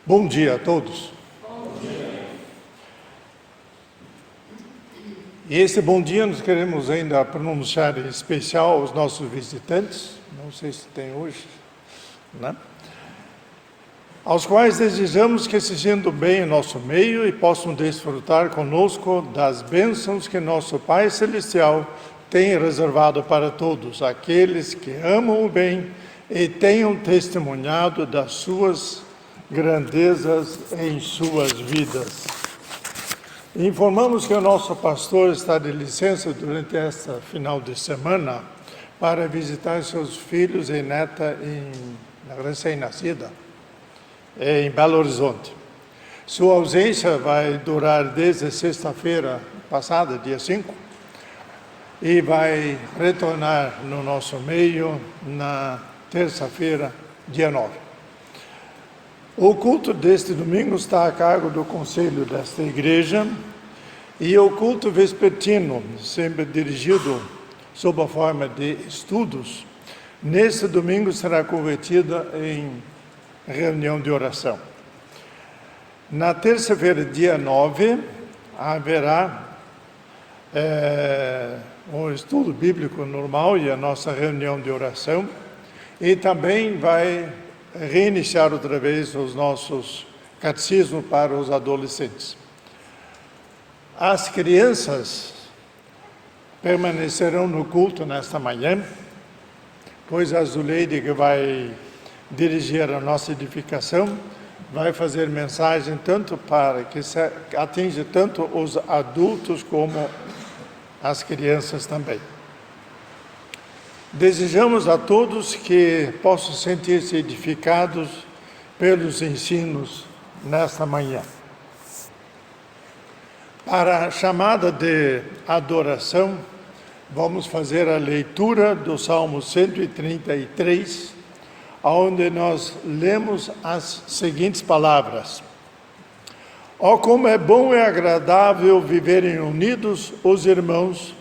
Bom dia a todos. E esse bom dia nós queremos ainda pronunciar em especial aos nossos visitantes, não sei se tem hoje, né? Aos quais desejamos que se sintam bem em nosso meio e possam desfrutar conosco das bênçãos que nosso Pai Celestial tem reservado para todos, aqueles que amam o bem e tenham testemunhado das suas grandezas em suas vidas. Informamos que o nosso pastor está de licença durante esta final de semana para visitar seus filhos e neta recém-nascida em Belo Horizonte. Sua ausência vai durar desde sexta-feira passada, dia 5, e vai retornar no nosso meio na terça-feira, dia 9. O culto deste domingo está a cargo do conselho desta igreja e o culto vespertino, sempre dirigido sob a forma de estudos, neste domingo será convertida em reunião de oração. Na terça-feira, dia 9, haverá um estudo bíblico normal e a nossa reunião de oração, e também vai reiniciar outra vez os nossos catecismos para os adolescentes. As crianças permanecerão no culto nesta manhã, pois a Zuleide, que vai dirigir a nossa edificação, vai fazer mensagem tanto para que atinja tanto os adultos como as crianças também. Desejamos a todos que possam sentir-se edificados pelos ensinos nesta manhã. Para a chamada de adoração, vamos fazer a leitura do Salmo 133, onde nós lemos as seguintes palavras: Ó, como é bom e agradável viverem unidos os irmãos,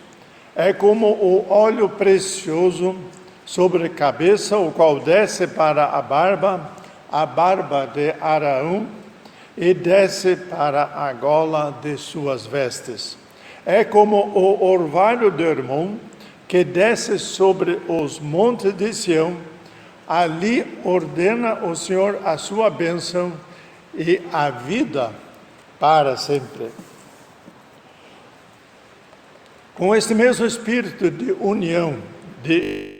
é como o óleo precioso sobre a cabeça, o qual desce para a barba de Araão, e desce para a gola de suas vestes. É como o orvalho do Hermon, que desce sobre os montes de Sião. Ali ordena o Senhor a sua bênção e a vida para sempre. Com este mesmo espírito de união, de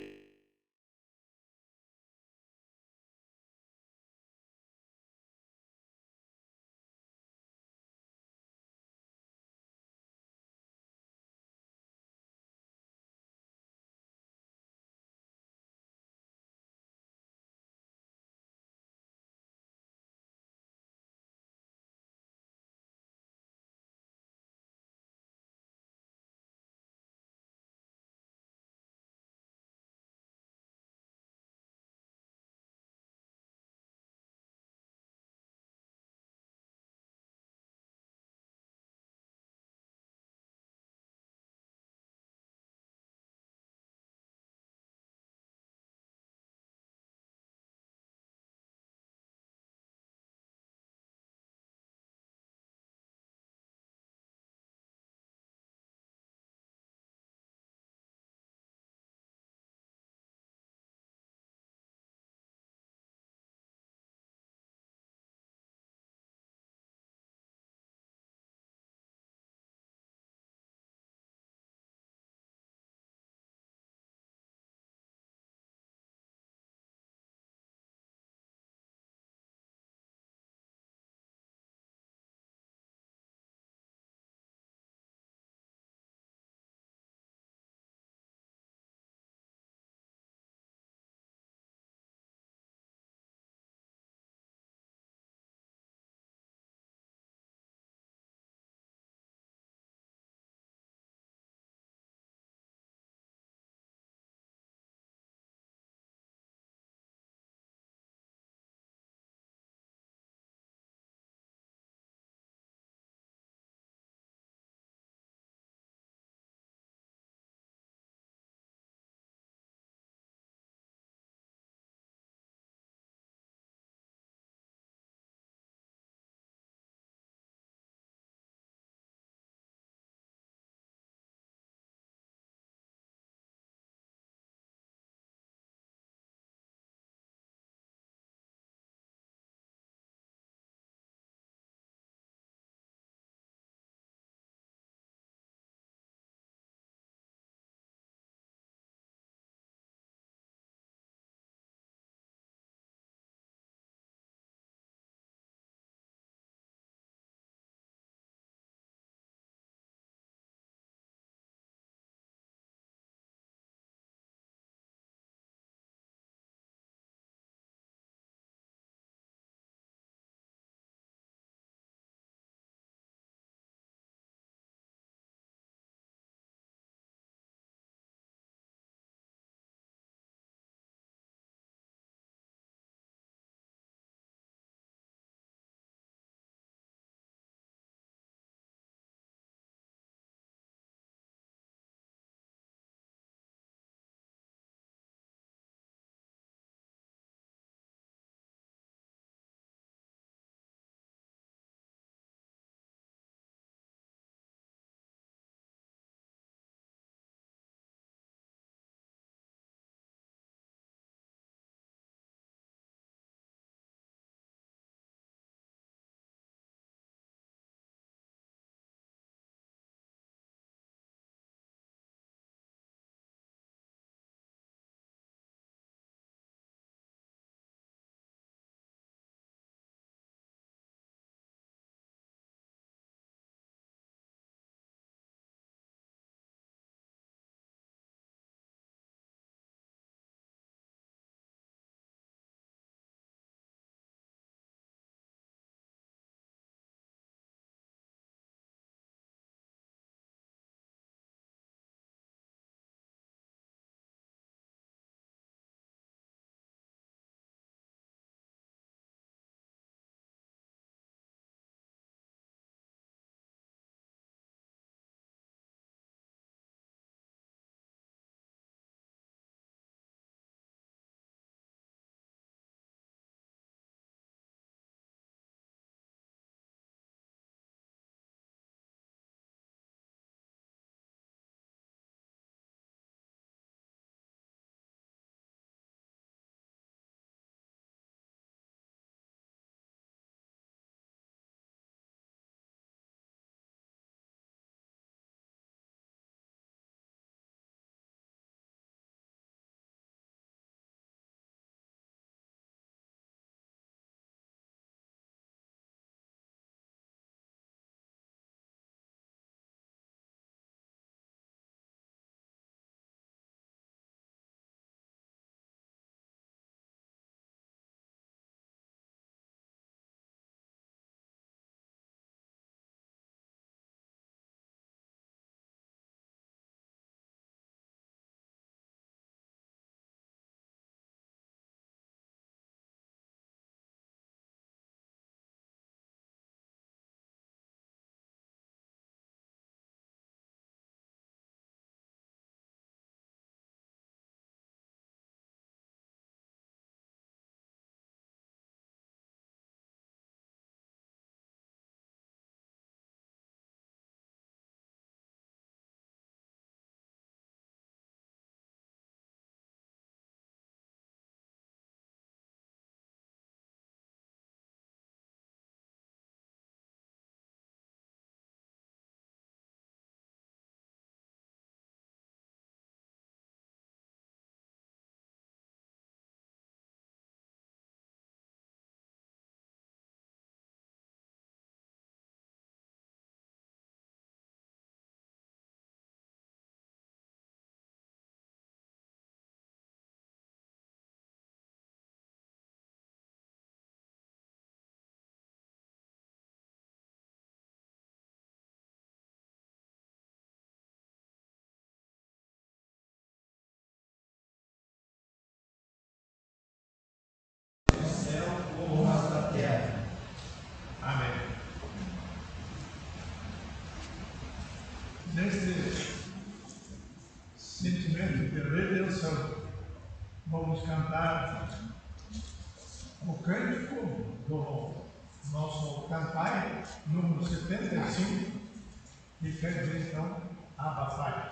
vamos cantar o cântico do nosso cantai, número 75, que quer dizer então, Abba Pai.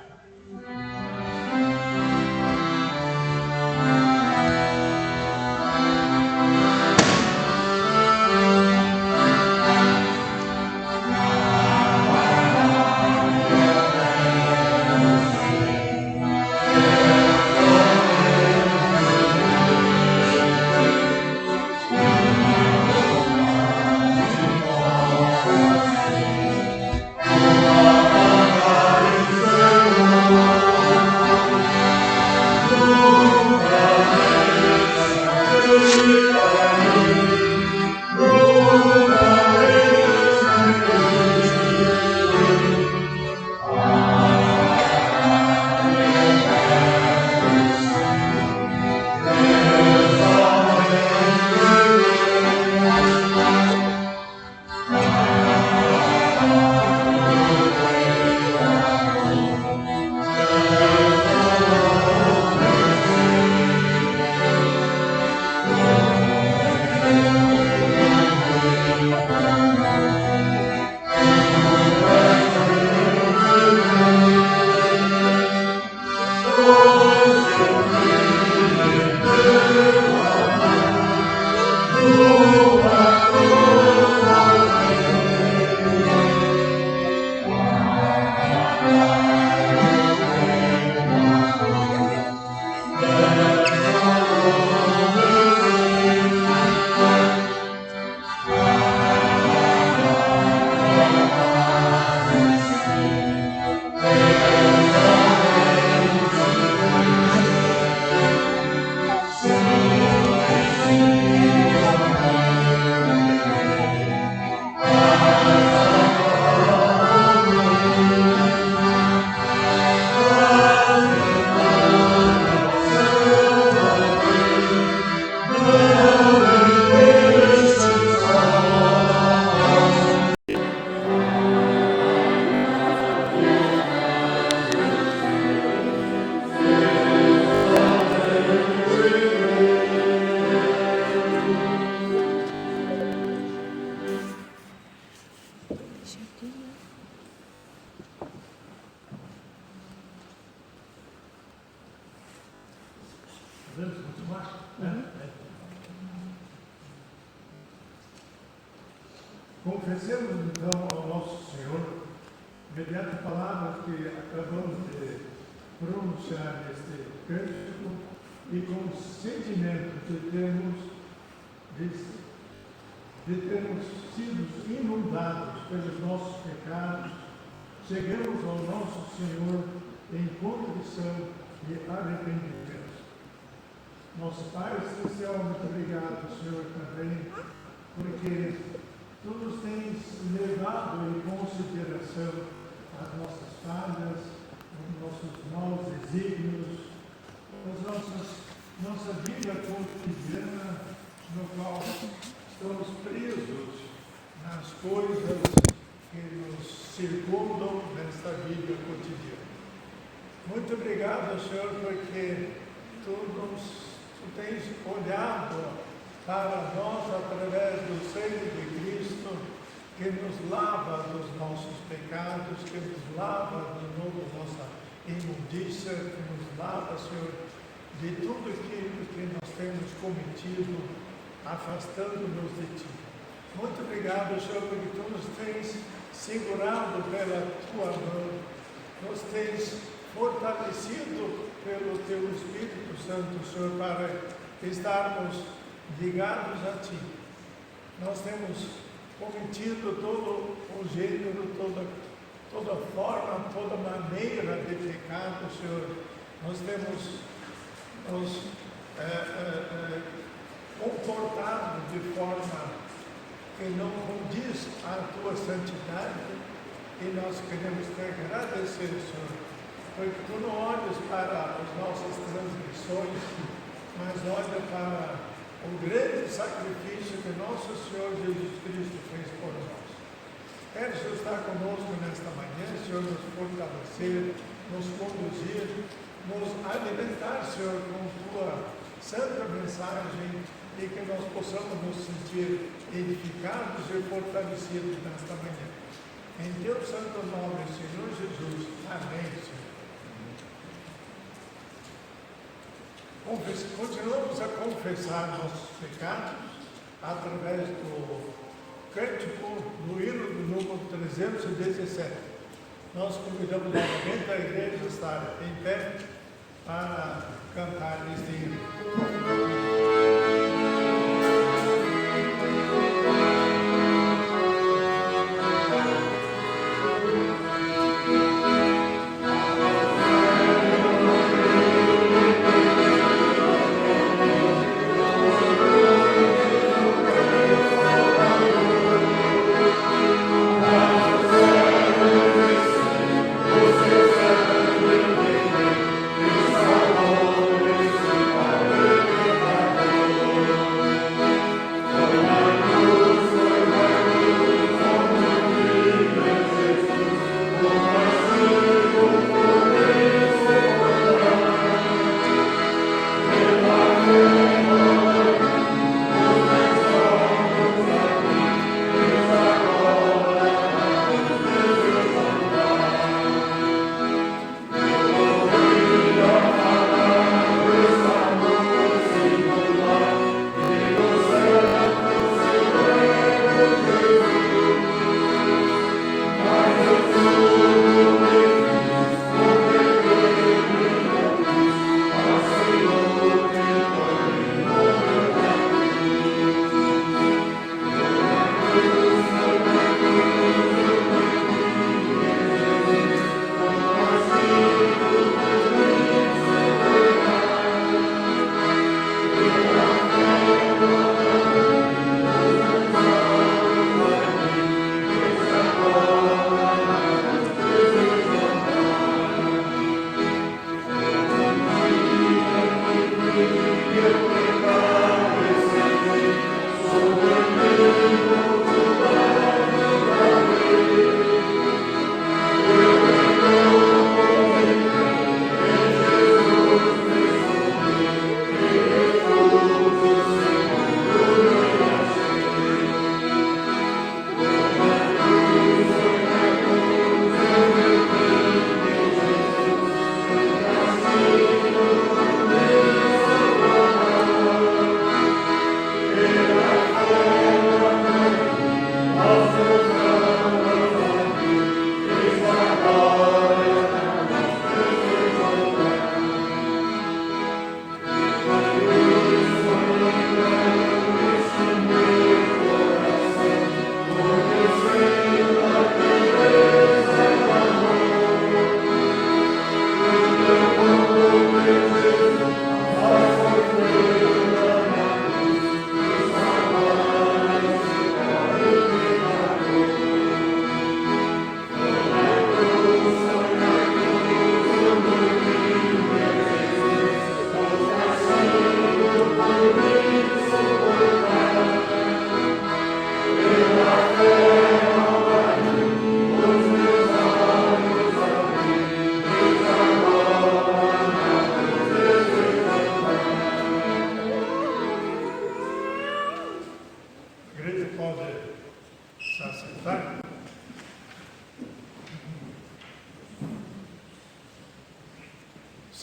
Confessemos então ao nosso Senhor, mediante palavras que acabamos de pronunciar neste cântico e com o sentimento de termos sido inundados pelos nossos pecados, chegamos ao nosso Senhor em contrição e arrependimento. Nosso Pai Celestial, muito obrigado, Senhor, também, porque Tu nos tens levado em consideração as nossas falhas, os nossos maus desígnios, nossa vida cotidiana, no qual estamos presos nas coisas que nos circundam nesta vida cotidiana. Muito obrigado, Senhor, porque Tu tens olhado para nós através do sangue de Cristo, que nos lava dos nossos pecados, que nos lava de novo da nossa imundícia, que nos lava, Senhor, de tudo aquilo que nós temos cometido, afastando-nos de Ti. Muito obrigado, Senhor, porque Tu nos tens segurado pela Tua mão, nos tens fortalecido pelo Teu Espírito Santo, Senhor, para estarmos ligados a Ti. Nós temos cometido todo o gênero, toda forma, toda maneira de pecado, Senhor. Nós temos nos comportado de forma que não condiz à Tua santidade, e nós queremos te agradecer, Senhor, porque Tu não olhas para as nossas transgressões, mas olha para o grande sacrifício que nosso Senhor Jesus Cristo fez por nós. Quero, Senhor, estar conosco nesta manhã, Senhor, nos fortalecer, nos conduzir, nos alimentar, Senhor, com Tua santa mensagem e que nós possamos nos sentir edificados e fortalecidos nesta manhã. Em teu santo nome, Senhor Jesus. Amém, Senhor. Continuamos a confessar nossos pecados através do cântico do hino do número 317. Nós convidamos novamente a igreja a estar em pé para cantar este hino.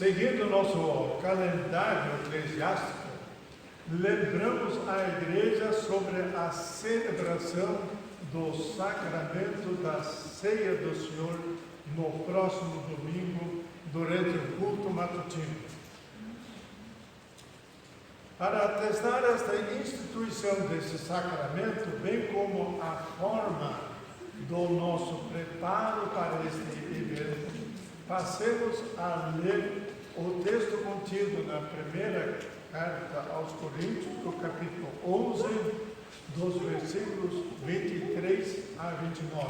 Seguindo o nosso calendário eclesiástico, lembramos a igreja sobre a celebração do sacramento da ceia do Senhor no próximo domingo, durante o culto matutino. Para atestar esta instituição desse sacramento, bem como a forma do nosso preparo para este evento, passemos a ler o texto contido na primeira carta aos Coríntios, do capítulo 11, dos versículos 23 a 29.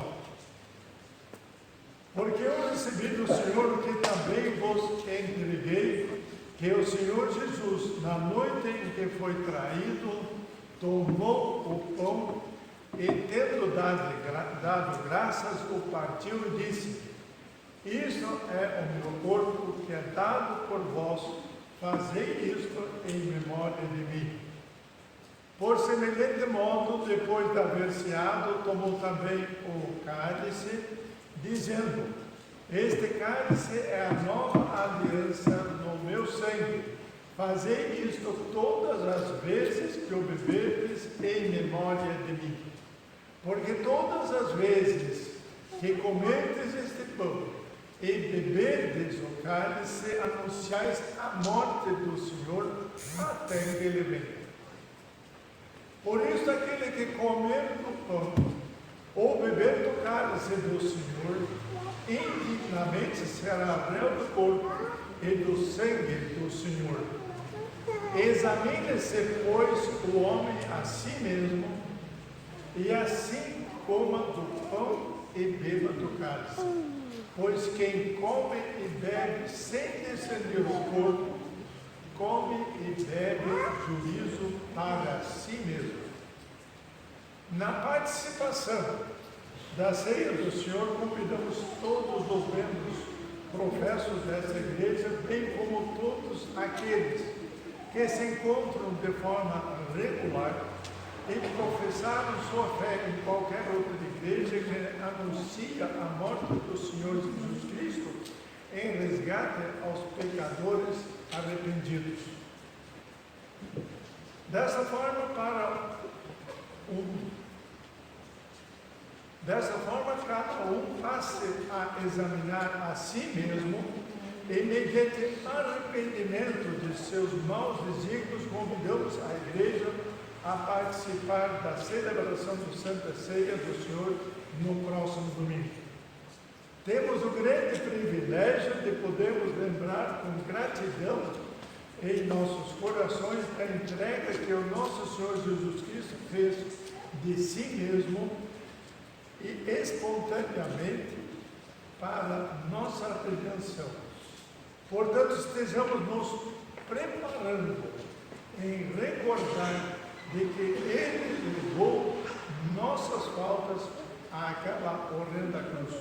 Porque eu recebi do Senhor o que também vos entreguei, que o Senhor Jesus, na noite em que foi traído, tomou o pão e, tendo dado graças, o partiu e disse: Isto é o meu corpo que é dado por vós, fazei isto em memória de mim. Por semelhante modo, depois de haver ceado, tomou também o cálice, dizendo: este cálice é a nova aliança no meu sangue. Fazei isto todas as vezes que o beberdes em memória de mim. Porque todas as vezes que comerdes este pão e beberdes o cálice, anunciais a morte do Senhor até que ele venha. Por isso, aquele que comer do pão ou beber do cálice do Senhor, indignamente será réu do corpo e do sangue do Senhor. Examine-se, pois, o homem a si mesmo, e assim coma do pão e beba do cálice. Pois quem come e bebe sem discernir o corpo, come e bebe juízo para si mesmo. Na participação da ceia do Senhor, convidamos todos os membros professos dessa igreja, bem como todos aqueles que se encontram de forma regular e professaram sua fé em qualquer outra igreja que anuncia a morte do Senhor Jesus Cristo em resgate aos pecadores arrependidos. Dessa forma, cada um passe a examinar a si mesmo e, mediante arrependimento de seus maus desígnios, convidamos a igreja a participar da celebração da Santa Ceia do Senhor no próximo domingo. Temos o grande privilégio de podermos lembrar com gratidão em nossos corações a entrega que o nosso Senhor Jesus Cristo fez de si mesmo e espontaneamente para nossa redenção. Portanto, estejamos nos preparando em recordar de que Ele levou nossas faltas àquela horrenda cruz.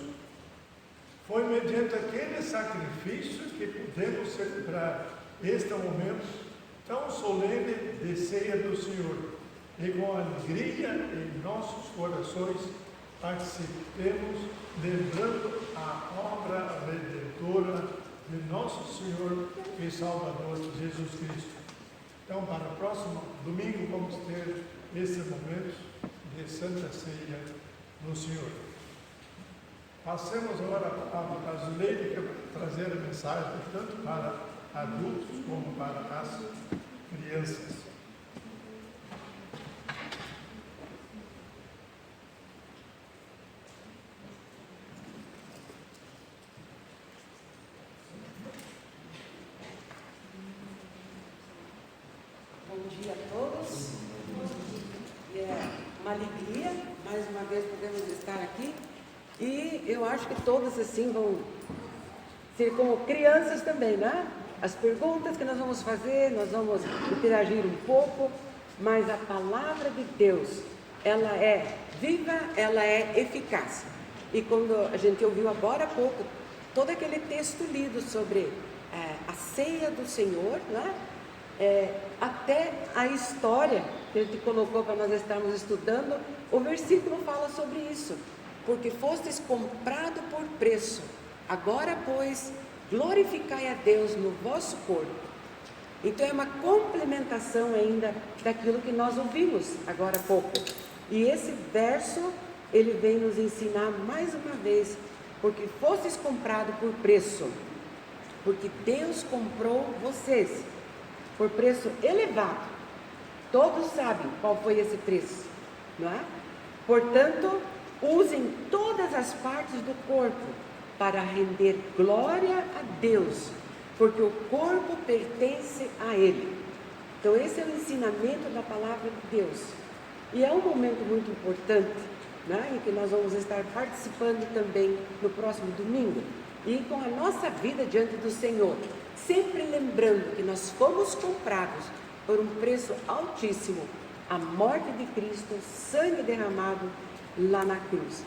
Foi mediante aquele sacrifício que podemos celebrar este momento tão solene de ceia do Senhor. E com alegria em nossos corações participemos, lembrando a obra redentora de nosso Senhor e Salvador Jesus Cristo. Então, para o próximo domingo, vamos ter esse momento de Santa Ceia no Senhor. Passemos agora a palavra para a Zuleide, que vai trazer a mensagem tanto para adultos como para as crianças. Bom dia a todos. É uma alegria, mais uma vez, podemos estar aqui. E eu acho que todos assim vão ser como crianças também, né? As perguntas que nós vamos fazer, nós vamos interagir um pouco, mas a palavra de Deus, ela é viva, ela é eficaz. E quando a gente ouviu agora há pouco, todo aquele texto lido sobre a ceia do Senhor, né? Até a história que a gente colocou para nós estarmos estudando, o versículo fala sobre isso. Porque fostes comprado por preço, agora, pois, glorificai a Deus no vosso corpo. Então é uma complementação ainda daquilo que nós ouvimos agora há pouco. E esse verso, ele vem nos ensinar mais uma vez, porque fostes comprado por preço, porque Deus comprou vocês por preço elevado. Todos sabem qual foi esse preço, não é? Portanto, usem todas as partes do corpo para render glória a Deus, porque o corpo pertence a Ele. Então esse é o ensinamento da palavra de Deus. E é um momento muito importante, né, em que nós vamos estar participando também no próximo domingo. E com a nossa vida diante do Senhor, sempre lembrando que nós fomos comprados por um preço altíssimo, a morte de Cristo, sangue derramado lá na cruz.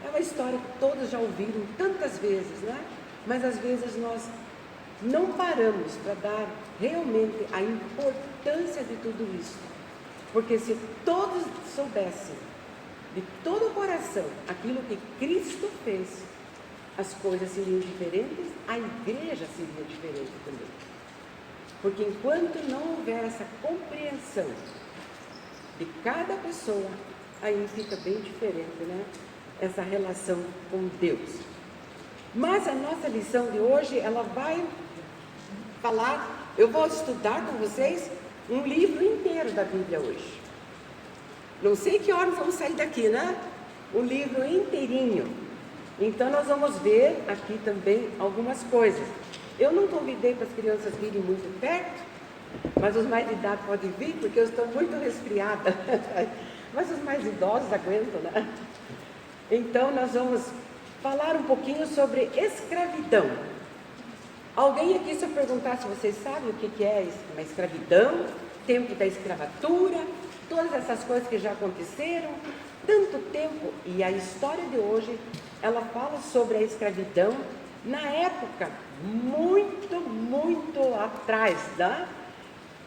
É uma história que todos já ouviram tantas vezes, né? Mas às vezes nós não paramos para dar realmente a importância de tudo isso. Porque se todos soubessem de todo o coração aquilo que Cristo fez, as coisas seriam diferentes, a igreja seria diferente também. Porque enquanto não houver essa compreensão de cada pessoa, aí fica bem diferente, né? Essa relação com Deus. Mas a nossa lição de hoje, ela vai falar, eu vou estudar com vocês um livro inteiro da Bíblia hoje. Não sei que horas vamos sair daqui, né? O livro inteirinho. Então nós vamos ver aqui também algumas coisas. Eu não convidei para as crianças virem muito perto, mas os mais de idade podem vir, porque eu estou muito resfriada. Mas os mais idosos aguentam, né? Então nós vamos falar um pouquinho sobre escravidão. Alguém aqui, se eu perguntar se vocês sabem o que é uma escravidão, tempo da escravatura, todas essas coisas que já aconteceram, tanto tempo, e a história de hoje, ela fala sobre a escravidão na época muito atrás, né?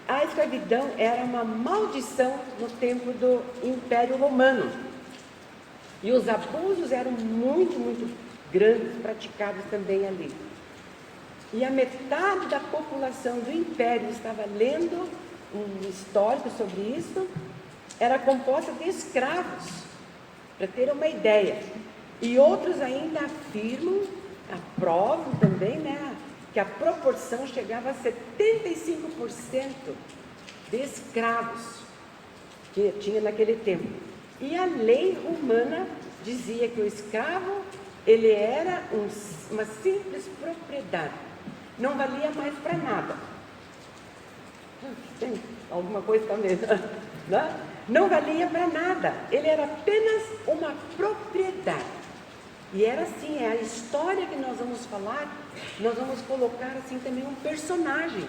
A escravidão era uma maldição no tempo do Império Romano. E os abusos eram muito grandes, praticados também ali. E a metade da população do Império estava lendo um histórico sobre isso, era composta de escravos, para ter uma ideia. E outros ainda afirmam, aprovam também, né, que a proporção chegava a 75% de escravos que tinha naquele tempo. E a lei romana dizia que o escravo, ele era uma simples propriedade, não valia mais para nada. Tem alguma coisa também, né? Não valia para nada, ele era apenas uma propriedade. E era assim, é a história que nós vamos falar, nós vamos colocar assim também um personagem,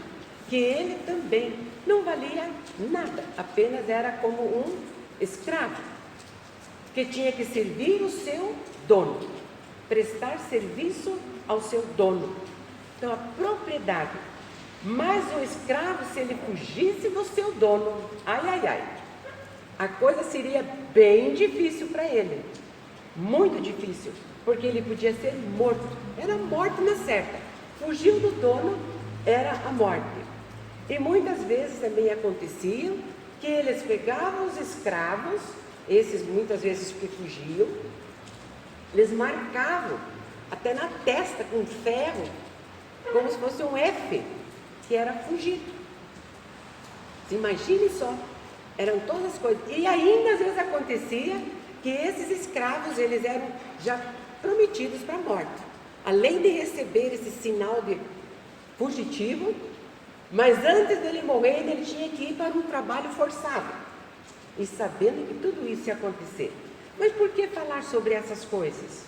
que ele também não valia nada, apenas era como um escravo, que tinha que servir o seu dono, prestar serviço ao seu dono. Então a propriedade, mas o escravo, se ele fugisse do seu dono, a coisa seria bem difícil para ele, muito difícil, porque ele podia ser morto, era morte na certa, fugiu do dono, era a morte. E muitas vezes também acontecia que eles pegavam os escravos, esses muitas vezes que fugiam, eles marcavam até na testa com ferro, como se fosse um F, que era fugir. Imagine só, eram todas as coisas. E ainda às vezes acontecia que esses escravos, eles eram já prometidos para a morte. Além de receber esse sinal de fugitivo, mas antes dele morrer, ele tinha que ir para um trabalho forçado. E sabendo que tudo isso ia acontecer. Mas por que falar sobre essas coisas?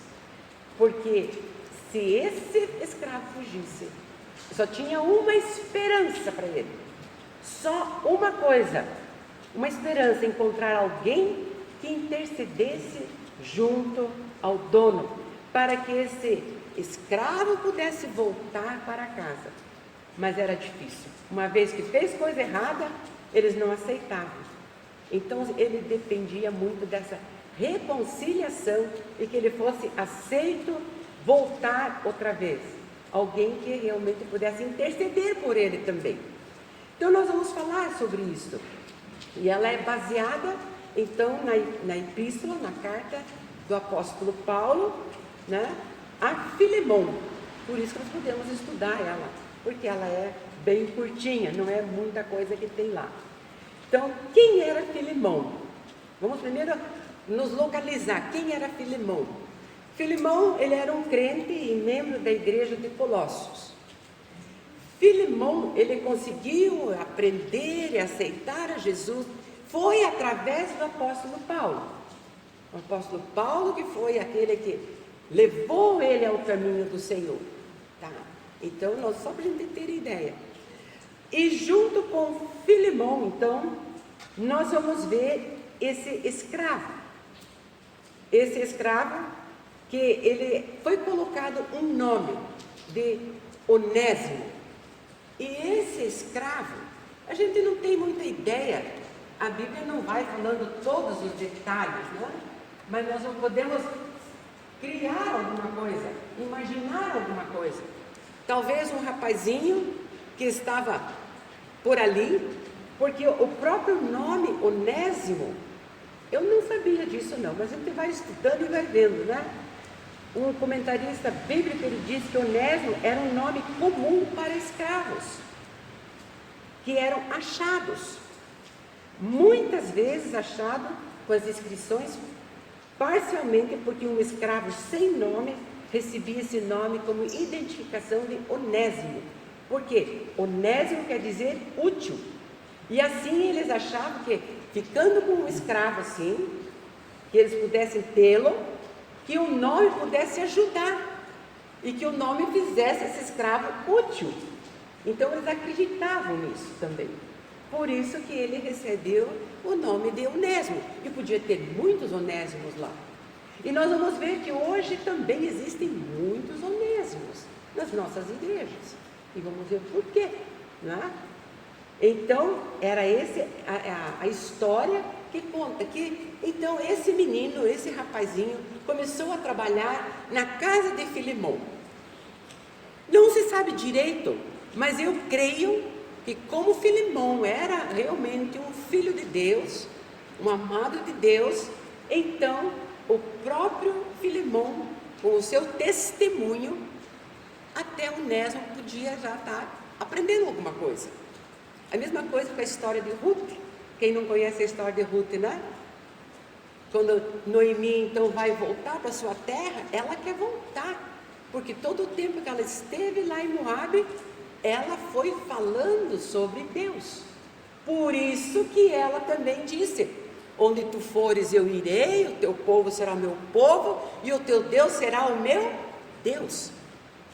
Porque se esse escravo fugisse, só tinha uma esperança para ele. Só uma coisa, uma esperança, encontrar alguém que intercedesse junto ao dono, para que esse escravo pudesse voltar para casa. Mas era difícil. Uma vez que fez coisa errada, eles não aceitavam. Então ele dependia muito dessa reconciliação e que ele fosse aceito voltar outra vez. Alguém que realmente pudesse interceder por ele também. Então nós vamos falar sobre isso. E ela é baseada, então, na epístola, na carta do apóstolo Paulo, né, a Filemon. Por isso que nós podemos estudar ela, porque ela é bem curtinha, não é muita coisa que tem lá. Então, quem era Filemon? Vamos primeiro nos localizar. Quem era Filemon? Filemon, ele era um crente e membro da igreja de Colossos. Filemon, ele conseguiu aprender e aceitar a Jesus, foi através do apóstolo Paulo. O apóstolo Paulo que foi aquele que levou ele ao caminho do Senhor. Tá? Então, só para a gente ter ideia. E junto com Filemon, então, nós vamos ver esse escravo. Esse escravo que ele foi colocado um nome de Onésimo. E esse escravo, a gente não tem muita ideia, a Bíblia não vai falando todos os detalhes, né? Mas nós não podemos criar alguma coisa, imaginar alguma coisa. Talvez um rapazinho que estava por ali, porque o próprio nome Onésimo, eu não sabia disso não, mas a gente vai estudando e vai vendo, né? Um comentarista bíblico, ele diz que Onésimo era um nome comum para escravos, que eram achados, muitas vezes achado com as inscrições, parcialmente porque um escravo sem nome recebia esse nome como identificação de Onésimo. Por quê? Onésimo quer dizer útil. E assim eles achavam que, ficando com um escravo assim, que eles pudessem tê-lo, que o nome pudesse ajudar, e que o nome fizesse esse escravo útil. Então eles acreditavam nisso também. Por isso que ele recebeu o nome de Onésimo, e podia ter muitos Onésimos lá. E nós vamos ver que hoje também existem muitos Onésimos nas nossas igrejas. E vamos ver por quê, né? Então, era a história que conta que, então, esse menino, esse rapazinho, começou a trabalhar na casa de Filemão. Não se sabe direito, mas eu creio que como Filemão era realmente um filho de Deus, um amado de Deus, então o próprio Filemão, com o seu testemunho, até Onésimo podia já estar aprendendo alguma coisa. A mesma coisa com a história de Ruth. Quem não conhece a história de Ruth, né? Quando Noemi então vai voltar para sua terra, ela quer voltar, porque todo o tempo que ela esteve lá em Moabe, ela foi falando sobre Deus. Por isso que ela também disse: onde tu fores eu irei, o teu povo será o meu povo e o teu Deus será o meu Deus.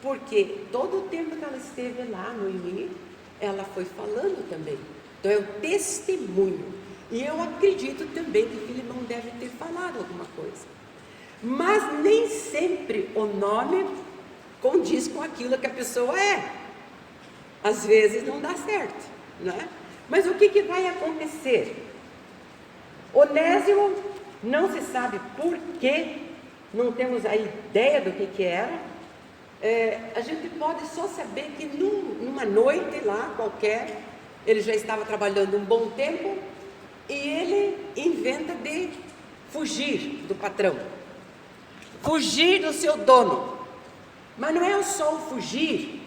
Porque todo o tempo que ela esteve lá, Noemi, ela foi falando também. Então é o testemunho. E eu acredito também que Filemão deve ter falado alguma coisa. Mas nem sempre o nome condiz com aquilo que a pessoa é. Às vezes não dá certo, né? Mas o que vai acontecer? Onésimo, não se sabe por quê, não temos a ideia do que era. A gente pode só saber que numa noite lá qualquer, ele já estava trabalhando um bom tempo e ele inventa de fugir do patrão, fugir do seu dono. Mas não é só o fugir.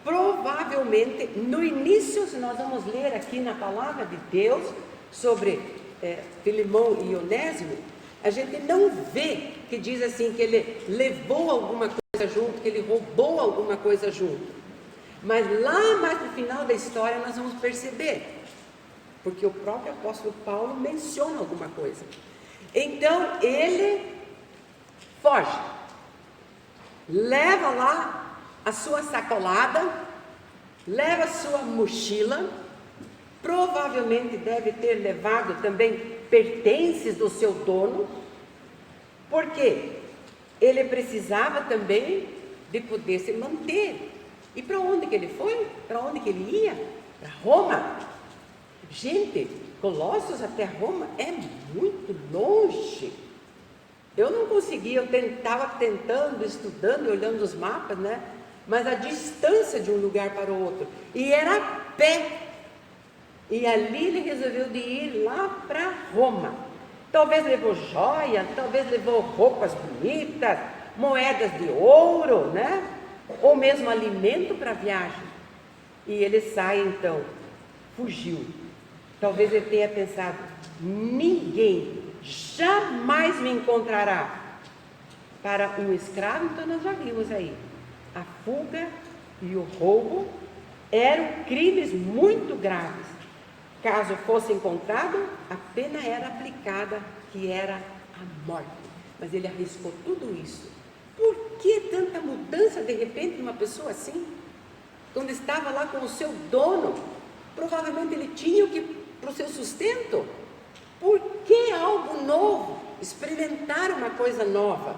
Provavelmente, no início, se nós vamos ler aqui na palavra de Deus sobre Filemão e Onésimo, a gente não vê que diz assim que ele levou alguma coisa junto, que ele roubou alguma coisa junto. Mas lá mais no final da história nós vamos perceber, porque o próprio apóstolo Paulo menciona alguma coisa. Então ele foge, leva lá a sua sacolada, leva a sua mochila, provavelmente deve ter levado também pertences do seu dono, porque ele precisava também de poder se manter. E para onde que ele foi? Para onde que ele ia? Para Roma. Gente, Colossos até Roma é muito longe. Eu não conseguia, eu estava tentando, estudando, olhando os mapas, né? Mas a distância de um lugar para o outro. E era a pé. E ali ele resolveu de ir lá para Roma. Talvez levou joia, talvez levou roupas bonitas, moedas de ouro, né? Ou mesmo alimento para a viagem. E ele sai então, fugiu. Talvez ele tenha pensado: ninguém jamais me encontrará. Para um escravo, então nós já vimos aí, a fuga e o roubo eram crimes muito graves. Caso fosse encontrado, a pena era aplicada, que era a morte. Mas ele arriscou tudo isso. Por que tanta mudança de repente numa pessoa assim? Quando estava lá com o seu dono, provavelmente ele tinha que para o seu sustento. Por que algo novo? Experimentar uma coisa nova.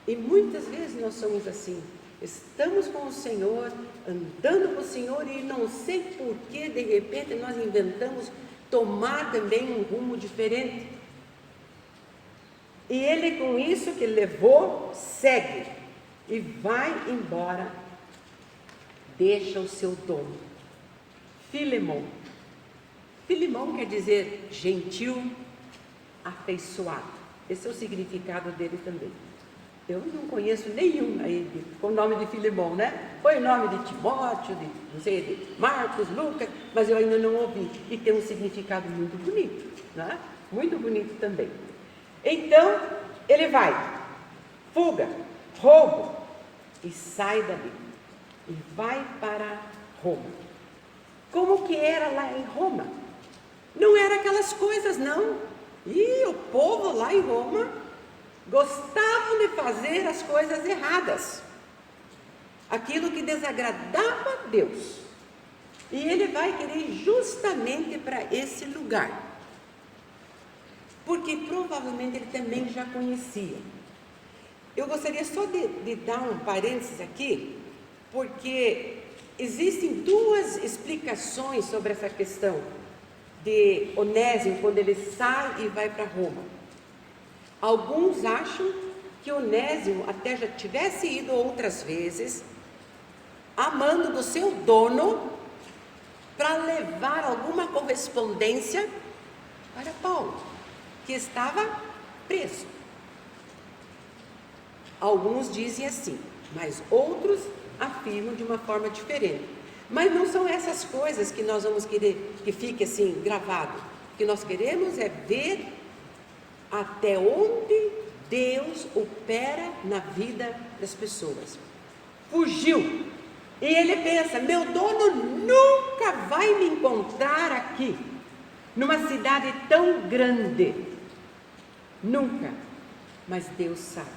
E muitas vezes nós somos assim. estamos com o Senhor, andando com o Senhor, e não sei por que de repente nós inventamos tomar também um rumo diferente. E ele, com isso que levou, segue e vai embora, deixa o seu dono, Filemão. Filemão quer dizer gentil, afeiçoado. Esse é o significado dele também. Eu não conheço nenhum aí com o nome de Filemão, né? Foi o nome de Timóteo, não sei, de Marcos, Lucas, mas eu ainda não ouvi. E tem um significado muito bonito, né? Muito bonito também. Então, ele vai, fuga, roubo, e sai dali. E vai para Roma. Como que era lá em Roma? Não era aquelas coisas, não. E o povo lá em Roma gostavam de fazer as coisas erradas, aquilo que desagradava a Deus. E ele vai querer ir justamente para esse lugar, porque provavelmente ele também já conhecia. Eu gostaria só de dar um parênteses aqui, porque existem duas explicações sobre essa questão de Onésimo, quando ele sai e vai para Roma. Alguns acham que Onésimo até já tivesse ido outras vezes, amando do seu dono, para levar alguma correspondência para Paulo, que estava preso. Alguns dizem assim, mas outros afirmam de uma forma diferente. Mas não são essas coisas que nós vamos querer que fique assim gravado. O que nós queremos é ver até onde Deus opera na vida das pessoas. Fugiu. E ele pensa, meu dono nunca vai me encontrar aqui, numa cidade tão grande. Nunca. Mas Deus sabe.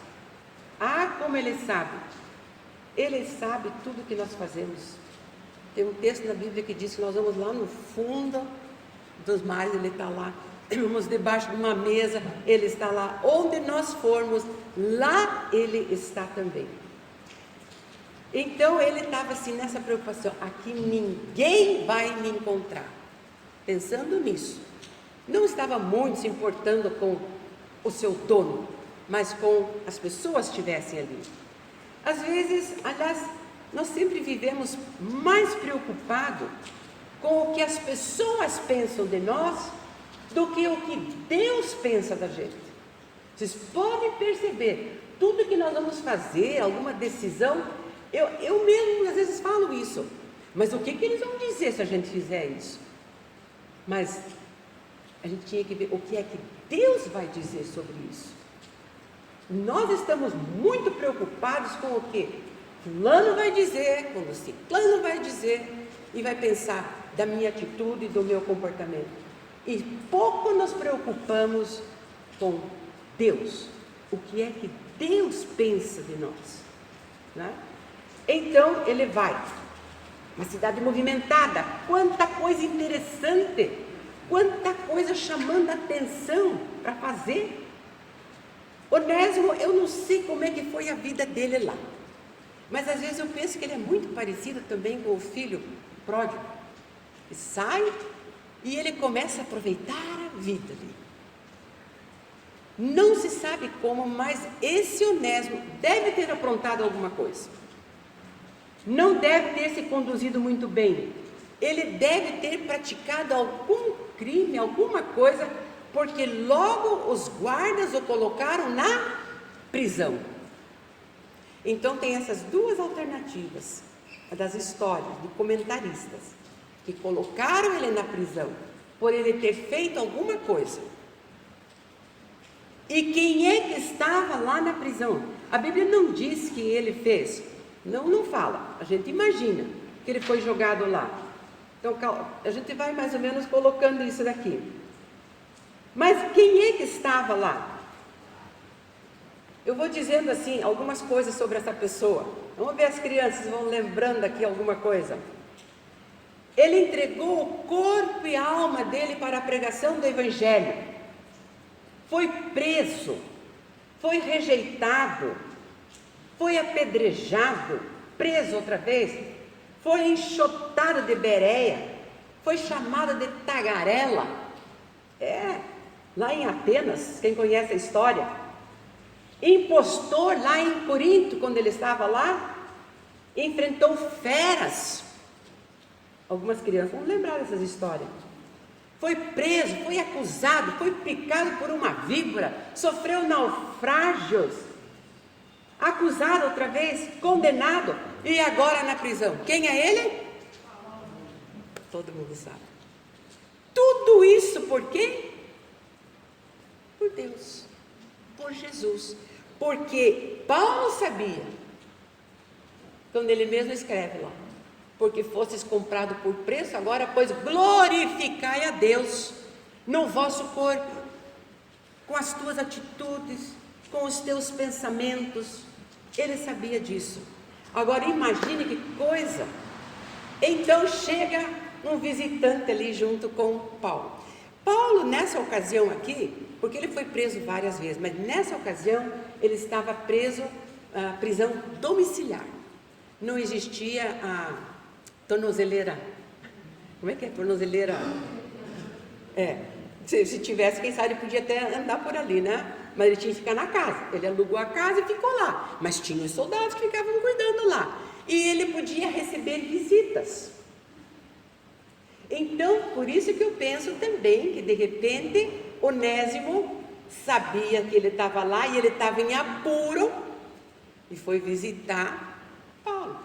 Ah, como Ele sabe. Ele sabe tudo que nós fazemos. Tem um texto na Bíblia que diz que nós vamos lá no fundo dos mares, Ele está lá. Vamos debaixo de uma mesa, Ele está lá. Onde nós formos, lá Ele está também. Então ele estava assim nessa preocupação, aqui ninguém vai me encontrar. Pensando nisso, não estava muito se importando com o seu dono, mas com as pessoas que estivessem ali. Às vezes, aliás, nós sempre vivemos mais preocupados com o que as pessoas pensam de nós do que o que Deus pensa da gente. Vocês podem perceber, tudo que nós vamos fazer, alguma decisão, eu mesmo às vezes falo isso, mas o que eles vão dizer se a gente fizer isso? Mas a gente tinha que ver o que é que Deus vai dizer sobre isso. Nós estamos muito preocupados com o que fulano vai dizer, quando ciclano vai dizer, e vai pensar da minha atitude e do meu comportamento. E pouco nos preocupamos com Deus, o que é que Deus pensa de nós, né? Então ele vai, uma cidade movimentada, quanta coisa interessante, quanta coisa chamando a atenção para fazer. Onésimo, eu não sei como é que foi a vida dele lá, mas às vezes eu penso que ele é muito parecido também com o filho pródigo, que sai e ele começa a aproveitar a vida dele. Não se sabe como, mas esse Onésimo deve ter aprontado alguma coisa. Não deve ter se conduzido muito bem. Ele deve ter praticado algum crime, alguma coisa, porque logo os guardas o colocaram na prisão. Então tem essas duas alternativas das histórias de comentaristas que colocaram ele na prisão por ele ter feito alguma coisa. E quem é que estava lá na prisão? A Bíblia não diz que ele fez. Não fala. A gente imagina que ele foi jogado lá. Então a gente vai mais ou menos colocando isso daqui. Mas quem é que estava lá? Eu vou dizendo assim algumas coisas sobre essa pessoa. Vamos ver, as crianças vão lembrando aqui alguma coisa. Ele entregou o corpo e a alma dele para a pregação do Evangelho. Foi preso, foi rejeitado, foi apedrejado, preso outra vez, foi enxotado de Bereia, foi chamado de tagarela. Lá em Atenas, quem conhece a história, impostor lá em Corinto, quando ele estava lá, enfrentou feras. Algumas crianças vão lembrar dessas histórias. Foi preso, foi acusado, foi picado por uma víbora, sofreu naufrágios, acusado outra vez, condenado, e agora na prisão. Quem é ele? Todo mundo sabe. Tudo isso por quê? Por Deus, por Jesus. Porque Paulo sabia, quando ele mesmo escreve lá, porque fostes comprado por preço, agora pois glorificai a Deus no vosso corpo, com as tuas atitudes, com os teus pensamentos. Ele sabia disso. Agora imagine que coisa. Então chega um visitante ali junto com Paulo. Paulo, nessa ocasião aqui, porque ele foi preso várias vezes, mas nessa ocasião ele estava preso, prisão domiciliar. Não existia a tornozeleira. Como é que é? Tornozeleira. Se tivesse, quem sabe, ele podia até andar por ali, né? Mas ele tinha que ficar na casa. Ele alugou a casa e ficou lá. Mas tinha os soldados que ficavam cuidando lá. E ele podia receber visitas. Então, por isso que eu penso também que, de repente, Onésimo sabia que ele estava lá e ele estava em apuro e foi visitar Paulo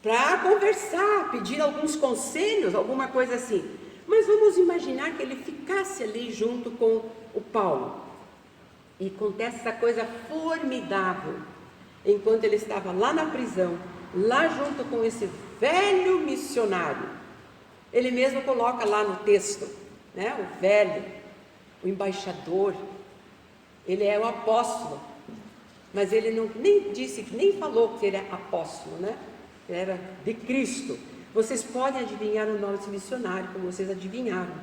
para conversar, pedir alguns conselhos, alguma coisa assim. Mas vamos imaginar que ele ficasse ali junto com o Paulo e acontece essa coisa formidável, enquanto ele estava lá na prisão, lá junto com esse velho missionário. Ele mesmo coloca lá no texto, né? O velho, o embaixador, ele é o apóstolo, mas ele nem falou que ele é apóstolo, né? Ele era de Cristo. Vocês podem adivinhar o nome desse missionário, como vocês adivinharam,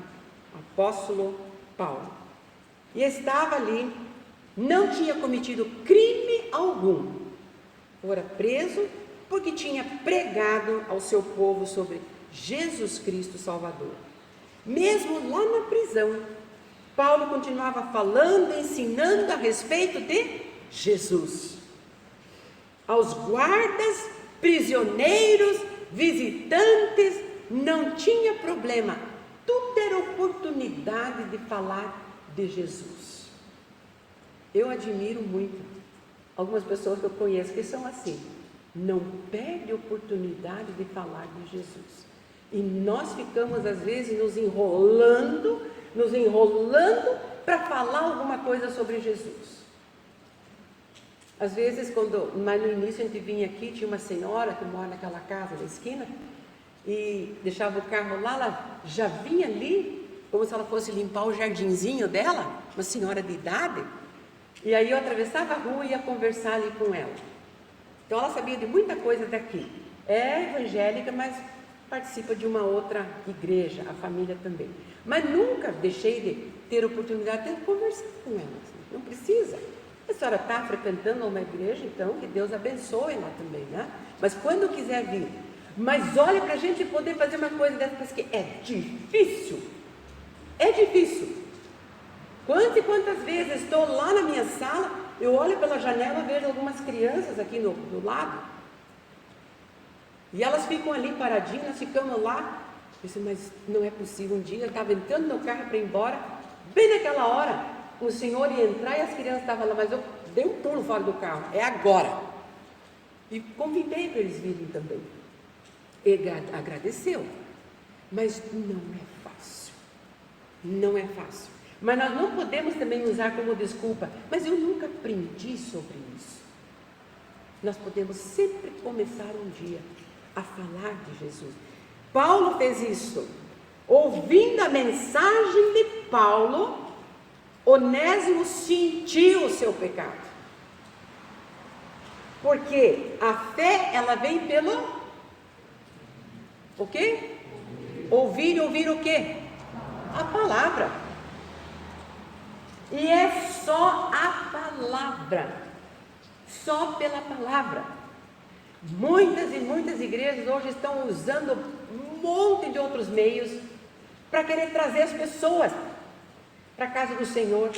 apóstolo Paulo. E estava ali, não tinha cometido crime algum, fora preso porque tinha pregado ao seu povo sobre Jesus Cristo Salvador. Mesmo lá na prisão, Paulo continuava falando, ensinando a respeito de Jesus. Aos guardas, prisioneiros, visitantes, não tinha problema. Tudo era oportunidade de falar de Jesus. Eu admiro muito algumas pessoas que eu conheço que são assim. Não perde oportunidade de falar de Jesus. E nós ficamos, às vezes, nos enrolando para falar alguma coisa sobre Jesus. Às vezes, mas no início a gente vinha aqui, tinha uma senhora que mora naquela casa da esquina, e deixava o carro lá, ela já vinha ali, como se ela fosse limpar o jardinzinho dela, uma senhora de idade, e aí eu atravessava a rua e ia conversar ali com ela. Então ela sabia de muita coisa daqui, é evangélica, mas participa de uma outra igreja, a família também. Mas nunca deixei de ter oportunidade de conversar com ela. Não precisa. A senhora está frequentando uma igreja, então que Deus abençoe lá também, né? Mas quando quiser vir. Mas olha, para a gente poder fazer uma coisa dessas, que é difícil. É difícil. Quantas e quantas vezes estou lá na minha sala, eu olho pela janela, vejo algumas crianças aqui do lado. E elas ficam ali paradinhas, nós ficamos lá. Eu disse, mas não é possível. Um dia eu estava entrando no carro para ir embora, bem naquela hora, o senhor ia entrar e as crianças estavam lá, mas eu dei um pulo fora do carro, é agora. E convidei para eles virem também. Ele agradeceu, mas não é fácil. Não é fácil. Mas nós não podemos também usar como desculpa, mas eu nunca aprendi sobre isso. Nós podemos sempre começar um dia a falar de Jesus. Paulo fez isso. Ouvindo a mensagem de Paulo, Onésimo sentiu o seu pecado. Porque a fé, ela vem pelo o quê? Ouvir o quê? A palavra. E é só a palavra. Só pela palavra. Muitas e muitas igrejas hoje estão usando um monte de outros meios para querer trazer as pessoas para a casa do Senhor.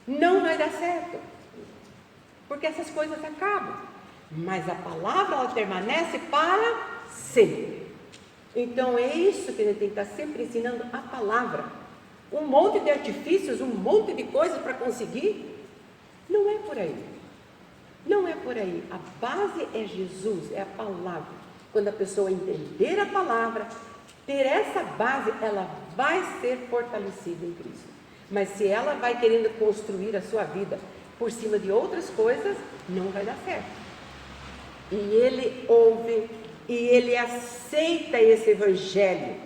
Não vai dar certo, porque essas coisas acabam, mas a palavra ela permanece para sempre. Então é isso que a gente tem que estar sempre ensinando, a palavra. Um monte de artifícios, um monte de coisas para conseguir, não é por aí. Não é por aí. A base é Jesus, é a palavra. Quando a pessoa entender a palavra, ter essa base, ela vai ser fortalecida em Cristo. Mas se ela vai querendo construir a sua vida por cima de outras coisas, não vai dar certo. E ele ouve, e ele aceita esse evangelho,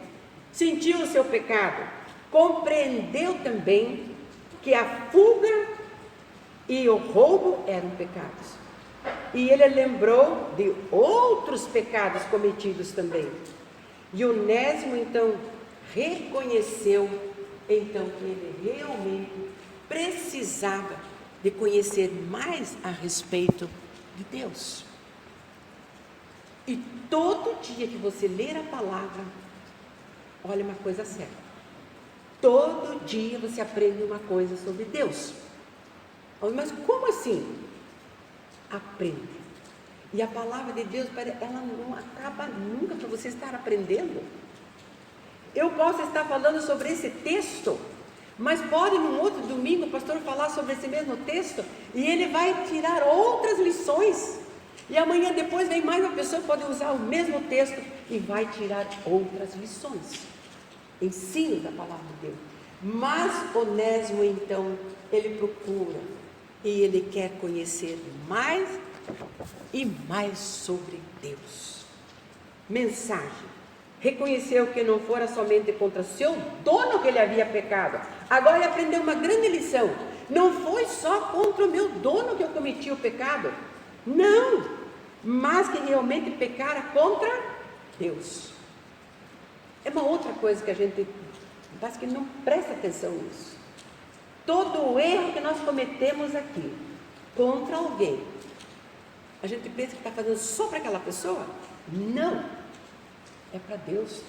sentiu o seu pecado, compreendeu também que a fuga e o roubo eram pecados. E ele lembrou de outros pecados cometidos também. E Onésimo então reconheceu então que ele realmente precisava de conhecer mais a respeito de Deus. E todo dia que você ler a palavra, olha uma coisa certa. Todo dia você aprende uma coisa sobre Deus. Mas como assim? Aprende. E a palavra de Deus, ela não acaba nunca para você estar aprendendo. Eu posso estar falando sobre esse texto, mas pode num outro domingo o pastor falar sobre esse mesmo texto e ele vai tirar outras lições. E amanhã depois vem mais uma pessoa que pode usar o mesmo texto e vai tirar outras lições. Ensino da palavra de Deus. Mas Onésimo então, ele procura e ele quer conhecer mais e mais sobre Deus. Mensagem. Reconheceu que não fora somente contra seu dono que ele havia pecado. Agora ele aprendeu uma grande lição. Não foi só contra o meu dono que eu cometi o pecado. Não, mas que realmente pecara contra Deus. É uma outra coisa que a gente parece que não presta atenção nisso. Todo o erro que nós cometemos aqui contra alguém, a gente pensa que está fazendo só para aquela pessoa? Não. É para Deus,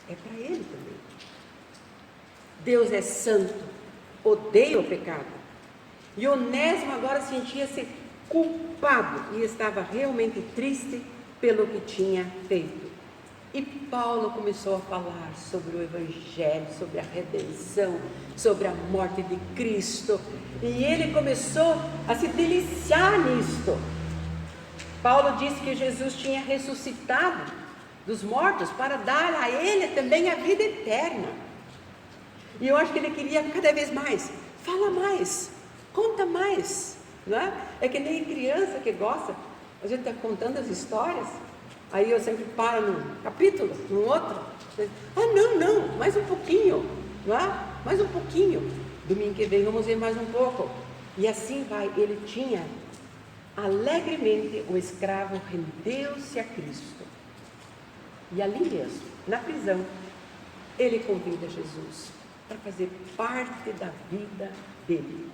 é para Ele também. Deus é santo, odeia o pecado. E Onésimo agora sentia-se culpado e estava realmente triste pelo que tinha feito. E Paulo começou a falar sobre o Evangelho, sobre a redenção, sobre a morte de Cristo. E ele começou a se deliciar nisto. Paulo disse que Jesus tinha ressuscitado dos mortos para dar a ele também a vida eterna. E eu acho que ele queria cada vez mais. Fala mais, conta mais, não é? É que nem criança que gosta, a gente está contando as histórias, aí eu sempre paro num capítulo, num outro. Não, mais um pouquinho, não é? Mais um pouquinho. Domingo que vem vamos ver mais um pouco. E assim vai, ele tinha alegremente o escravo rendeu-se a Cristo. E ali mesmo, na prisão, ele convida Jesus para fazer parte da vida dele.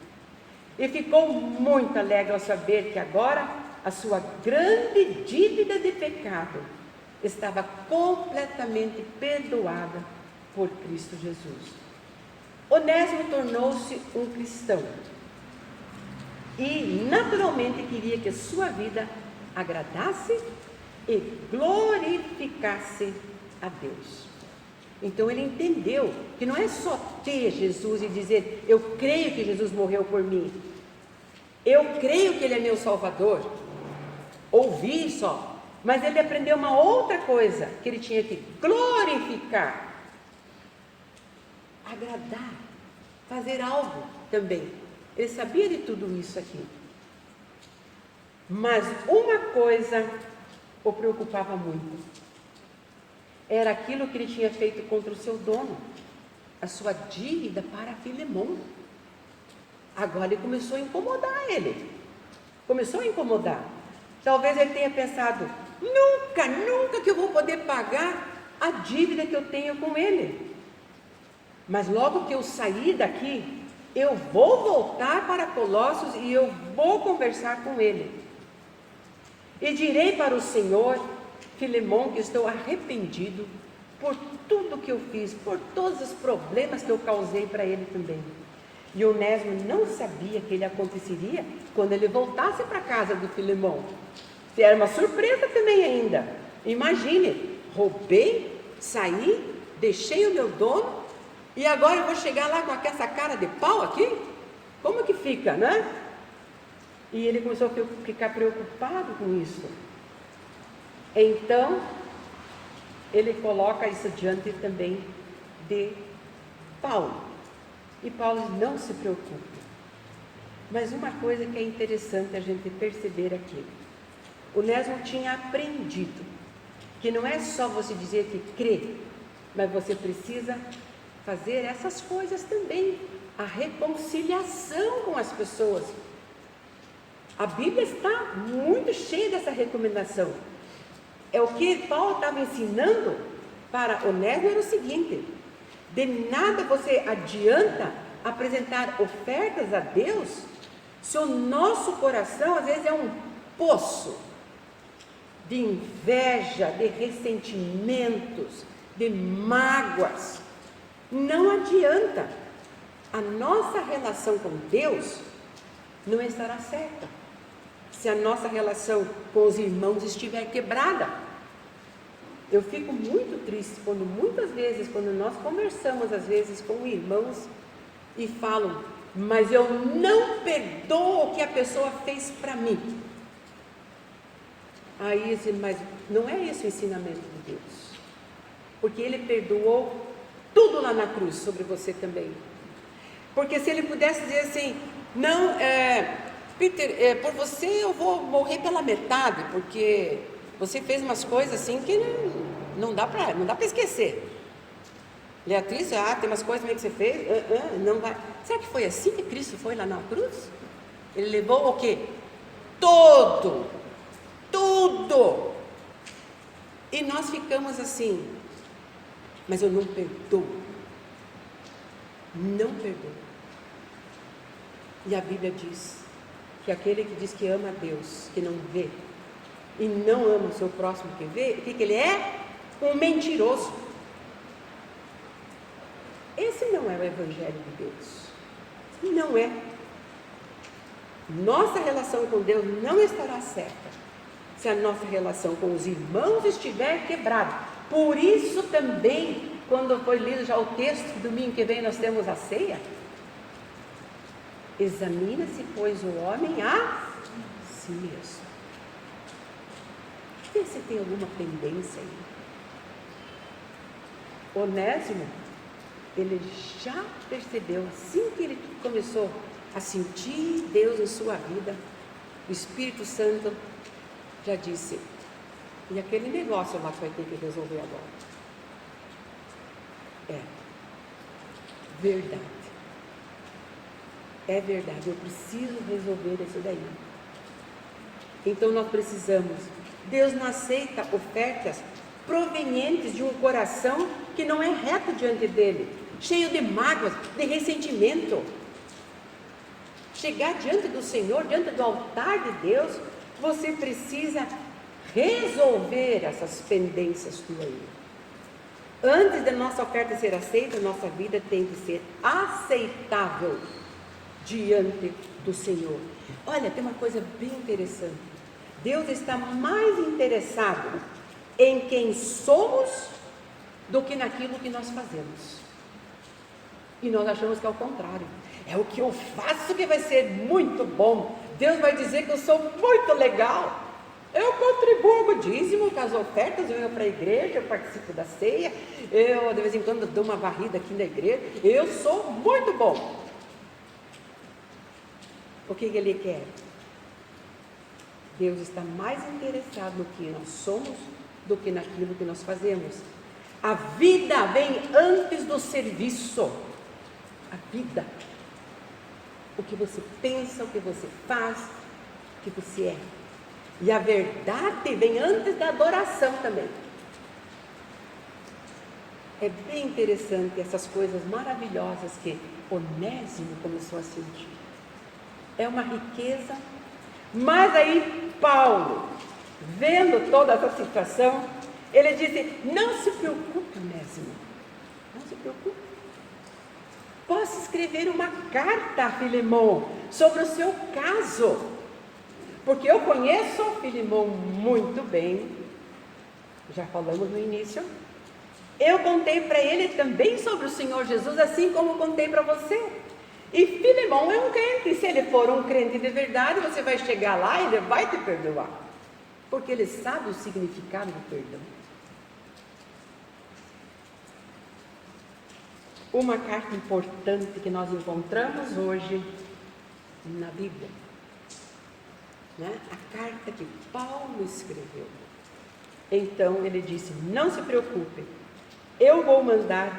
E ficou muito alegre ao saber que agora a sua grande dívida de pecado estava completamente perdoada por Cristo Jesus. Onésimo tornou-se um cristão e naturalmente queria que a sua vida agradasse e glorificasse a Deus. Então ele entendeu que não é só ter Jesus e dizer, eu creio que Jesus morreu por mim, eu creio que Ele é meu Salvador, ouvir só, mas ele aprendeu uma outra coisa, que ele tinha que glorificar, agradar, fazer algo também. Ele sabia de tudo isso aqui, mas uma coisa o preocupava muito, era aquilo que ele tinha feito contra o seu dono, a sua dívida para Filemão. Agora ele começou a incomodar ele, talvez ele tenha pensado, nunca que eu vou poder pagar a dívida que eu tenho com ele, mas logo que eu sair daqui, eu vou voltar para Colossos e eu vou conversar com ele. E direi para o Senhor, Filemão, que estou arrependido por tudo que eu fiz, por todos os problemas que eu causei para ele também. E Onésimo não sabia que ele aconteceria quando ele voltasse para a casa do Filemão. Era uma surpresa também ainda. Imagine, roubei, saí, deixei o meu dono e agora eu vou chegar lá com essa cara de pau aqui? Como que fica, né? E ele começou a ficar preocupado com isso. Então, ele coloca isso diante também de Paulo. E Paulo não se preocupa. Mas uma coisa que é interessante a gente perceber aqui. Onésimo tinha aprendido que não é só você dizer que crê, mas você precisa fazer essas coisas também. A reconciliação com as pessoas. A Bíblia está muito cheia dessa recomendação. É o que Paulo estava ensinando para Onésimo, era o seguinte: de nada você adianta apresentar ofertas a Deus se o nosso coração às vezes é um poço de inveja, de ressentimentos, de mágoas. Não adianta. A nossa relação com Deus não estará certa se a nossa relação com os irmãos estiver quebrada. Eu fico muito triste quando muitas vezes, quando nós conversamos às vezes com irmãos e falam, mas eu não perdoo o que a pessoa fez para mim. Aí, mas não é esse o ensinamento de Deus, porque Ele perdoou tudo lá na cruz sobre você também. Porque se Ele pudesse dizer assim, não, Peter, por você eu vou morrer pela metade, porque você fez umas coisas assim que não dá para esquecer. Beatriz, tem umas coisas também que você fez, não vai. Será que foi assim que Cristo foi lá na cruz? Ele levou o quê? Tudo. E nós ficamos assim, mas eu não perdoo. Não perdoo. E a Bíblia diz que aquele que diz que ama a Deus, que não vê, e não ama o seu próximo que vê, o que ele é? Um mentiroso. Esse não é o Evangelho de Deus. Não é. Nossa relação com Deus não estará certa se a nossa relação com os irmãos estiver quebrada. Por isso também, quando foi lido já o texto, domingo que vem nós temos a ceia. Examina-se, pois, o homem a si mesmo. Vê se tem alguma pendência aí. Onésimo, ele já percebeu, assim que ele começou a sentir Deus em sua vida, o Espírito Santo já disse, e aquele negócio lá que vai ter que resolver agora? Verdade. É verdade, eu preciso resolver isso daí. Então nós precisamos. Deus não aceita ofertas provenientes de um coração que não é reto diante dele, cheio de mágoas, de ressentimento. Chegar diante do Senhor, diante do altar de Deus, você precisa resolver essas pendências tuas aí. Antes da nossa oferta ser aceita, nossa vida tem que ser aceitável diante do Senhor. Olha, tem uma coisa bem interessante. Deus está mais interessado em quem somos do que naquilo que nós fazemos. E nós achamos que é o contrário. É o que eu faço que vai ser muito bom. Deus vai dizer que eu sou muito legal. Eu contribuo com o dízimo, com as ofertas, eu venho para a igreja, eu participo da ceia, eu de vez em quando dou uma varrida aqui na igreja, eu sou muito bom. O que Ele quer? Deus está mais interessado no que nós somos do que naquilo que nós fazemos. A vida vem antes do serviço. A vida. O que você pensa, o que você faz, o que você é. E a verdade vem antes da adoração também. É bem interessante essas coisas maravilhosas que Onésimo começou a sentir. É uma riqueza. Mas aí Paulo, vendo toda essa situação, ele disse: não se preocupe, Onésimo, não se preocupe. Posso escrever uma carta a Filemão sobre o seu caso, porque eu conheço Filemão muito bem, já falamos no início. Eu contei para ele também sobre o Senhor Jesus, assim como contei para você. E Filemão é um crente. Se ele for um crente de verdade, você vai chegar lá e ele vai te perdoar, porque ele sabe o significado do perdão. Uma carta importante que nós encontramos hoje na Bíblia, né? A carta que Paulo escreveu. Então ele disse: não se preocupe, eu vou mandar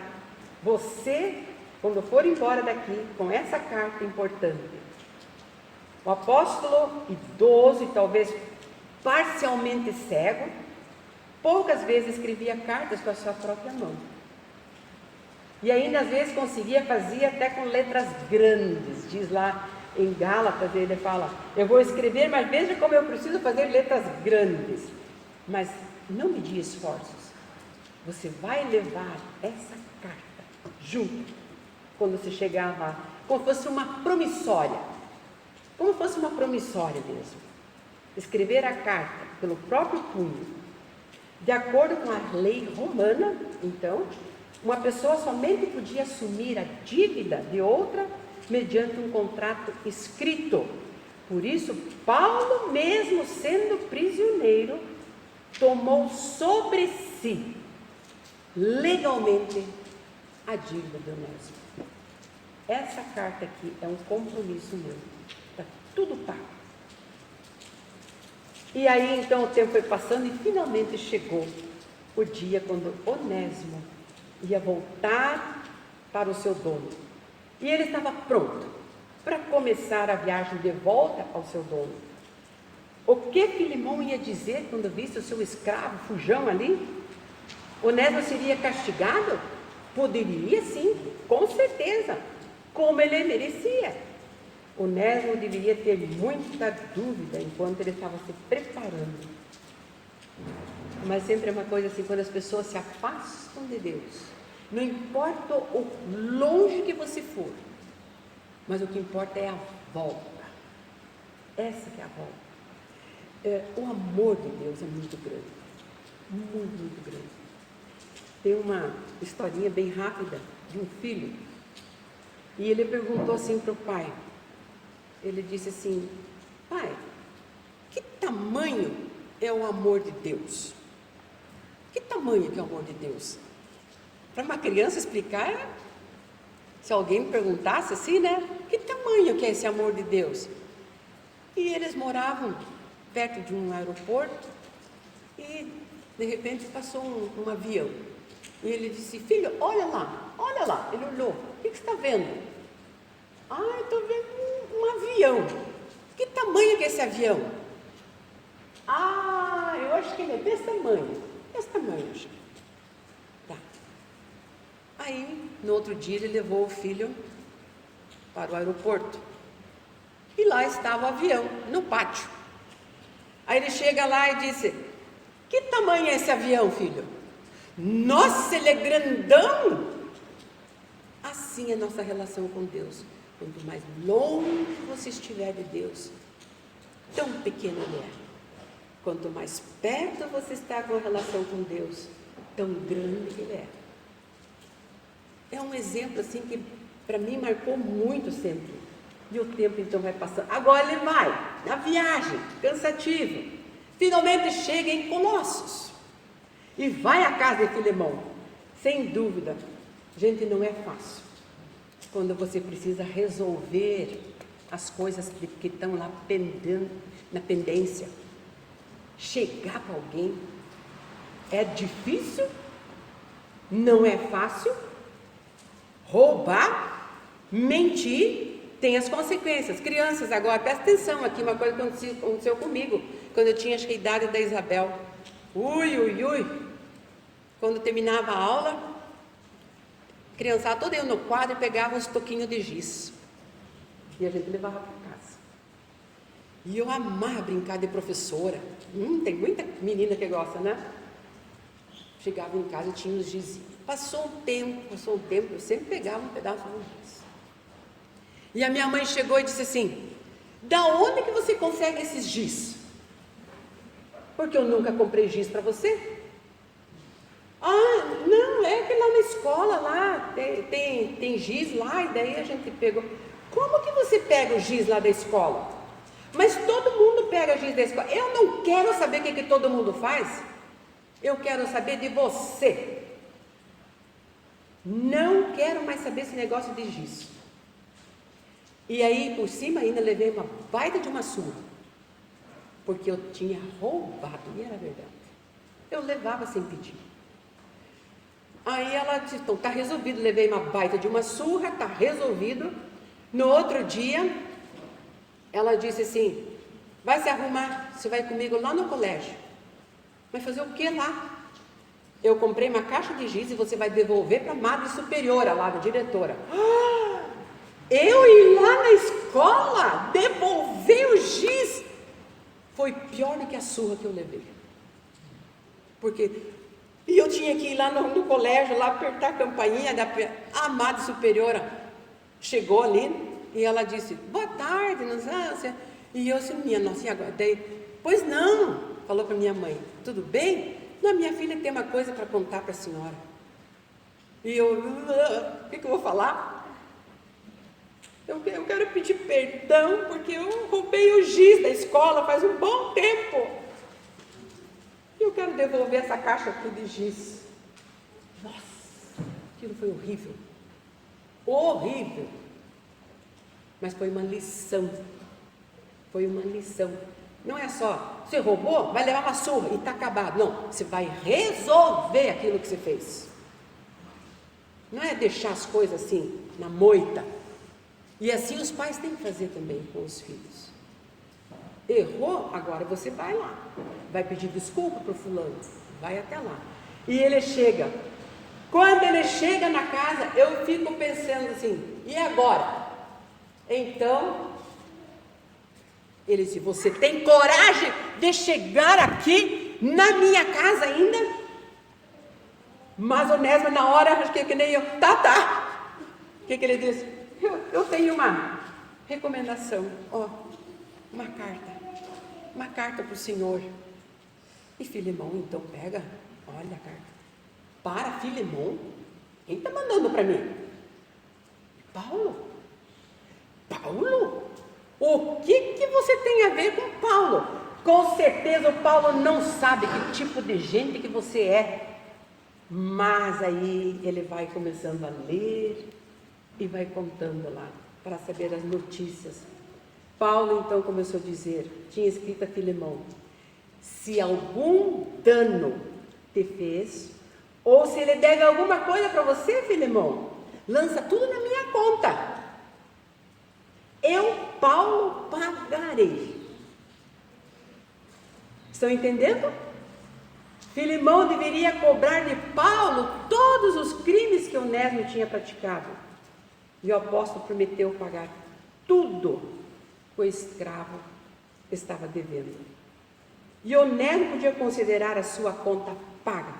você, quando for embora daqui, com essa carta importante. O apóstolo, idoso e talvez parcialmente cego, poucas vezes escrevia cartas com a sua própria mão. E ainda às vezes conseguia fazer até com letras grandes. Diz lá em Gálatas, ele fala: eu vou escrever, mas veja como eu preciso fazer letras grandes. Mas não medir esforços. Você vai levar essa carta junto, quando você chegar lá, como fosse uma promissória. Como fosse uma promissória mesmo. Escrever a carta pelo próprio punho. De acordo com a lei romana, então, uma pessoa somente podia assumir a dívida de outra mediante um contrato escrito. Por isso, Paulo, mesmo sendo prisioneiro, tomou sobre si, legalmente, a dívida de Onésimo. Essa carta aqui é um compromisso meu. Está tudo pago. E aí, então, o tempo foi passando e finalmente chegou o dia quando Onésimo ia voltar para o seu dono. E ele estava pronto para começar a viagem de volta ao seu dono. O que Filemão ia dizer quando visse o seu escravo fujão ali? Onésimo seria castigado? Poderia sim, com certeza, como ele merecia. Onésimo deveria ter muita dúvida enquanto ele estava se preparando. Mas sempre é uma coisa assim, quando as pessoas se afastam de Deus, não importa o longe que você for, mas o que importa é a volta. Essa que é a volta. O amor de Deus é muito grande, muito, muito grande. Tem uma historinha bem rápida de um filho, e ele perguntou assim para o pai, ele disse assim: pai, que tamanho é o amor de Deus? Que tamanho que é o amor de Deus? Para uma criança explicar, se alguém me perguntasse assim, né? Que tamanho que é esse amor de Deus? E eles moravam perto de um aeroporto e de repente passou um avião. E ele disse: filho, olha lá, olha lá. Ele olhou: o que você está vendo? Ah, eu estou vendo um avião. Que tamanho que é esse avião? Ah, eu acho que ele é desse tamanho. Desse tamanho, acho. Tá. Aí, no outro dia, ele levou o filho para o aeroporto. E lá estava o avião, no pátio. Aí ele chega lá e disse: que tamanho é esse avião, filho? Nossa, ele é grandão! Assim é a nossa relação com Deus. Quanto mais longe você estiver de Deus, tão pequeno ele é. Quanto mais perto você está com a relação com Deus, tão grande ele é. É um exemplo assim que para mim marcou muito sempre. E o tempo então vai passando. Agora ele vai na viagem, cansativo. Finalmente chega em Colossos e vai à casa de Filemão. Sem dúvida, gente, não é fácil quando você precisa resolver as coisas que estão lá na pendência. Chegar para alguém é difícil, não é fácil. Roubar, mentir, tem as consequências. Crianças, agora, presta atenção aqui, uma coisa que aconteceu comigo, quando eu tinha, acho que, a idade da Isabel. Quando terminava a aula, a criançada toda ia no quadro e pegava uns toquinhos de giz. E a gente levava para casa. E eu amava brincar de professora. Tem muita menina que gosta, né? Chegava em casa e tinha os gizinhos. Passou um tempo, eu sempre pegava um pedaço do giz. E a minha mãe chegou e disse assim: da onde que você consegue esses giz? Porque eu nunca comprei giz para você. Ah, não, é que lá na escola, lá, tem giz lá, e daí a gente pegou. Como que você pega o giz lá da escola? Mas todo mundo pega giz da escola. Eu não quero saber o que todo mundo faz. Eu quero saber de você. Não quero mais saber esse negócio de giz. E aí, por cima ainda, levei uma baita de uma surra. Porque eu tinha roubado, e era verdade. Eu levava sem pedir. Aí ela disse: então, está resolvido. Levei uma baita de uma surra, está resolvido. No outro dia, ela disse assim: vai se arrumar, você vai comigo lá no colégio. Vai fazer o que lá? Eu comprei uma caixa de giz e você vai devolver para a madre superiora lá, da diretora. Eu ir lá na escola, devolver o giz, foi pior do que a surra que eu levei. E eu tinha que ir lá no colégio, lá apertar a campainha, a madre superiora chegou ali e ela disse: boa tarde, não sei. E eu disse: minha nossa, e agora? Daí, pois não, falou para minha mãe: tudo bem? Não, minha filha tem uma coisa para contar para a senhora. E eu: o que eu vou falar? Eu quero pedir perdão, porque eu roubei o giz da escola faz um bom tempo. E eu quero devolver essa caixa aqui de giz. Nossa, aquilo foi horrível. Horrível. Mas foi uma lição. Foi uma lição. Não é só, você roubou, vai levar uma surra e está acabado. Não, você vai resolver aquilo que você fez. Não é deixar as coisas assim, na moita. E assim os pais têm que fazer também com os filhos. Errou, agora você vai lá. Vai pedir desculpa para o fulano. Vai até lá. E ele chega. Quando ele chega na casa, eu fico pensando assim: e agora? Então, ele disse: você tem coragem de chegar aqui na minha casa ainda? Mas Onésimo, na hora, acho que nem eu. Tá. O que ele disse? Eu tenho uma recomendação. Uma carta para o senhor. E Filemão, então, pega, olha a carta. Para, Filemão? Quem está mandando para mim? Paulo? Paulo? O que você tem a ver com Paulo? Com certeza o Paulo não sabe que tipo de gente que você é. Mas aí ele vai começando a ler e vai contando lá, para saber as notícias. Paulo então começou a dizer, tinha escrito a Filemão: se algum dano te fez, ou se ele deve alguma coisa para você, Filemão, lança tudo na minha conta. Eu, Paulo, pagarei. Estão entendendo? Filemão deveria cobrar de Paulo todos os crimes que Onésimo tinha praticado. E o apóstolo prometeu pagar tudo que o escravo estava devendo. E Onésimo podia considerar a sua conta paga.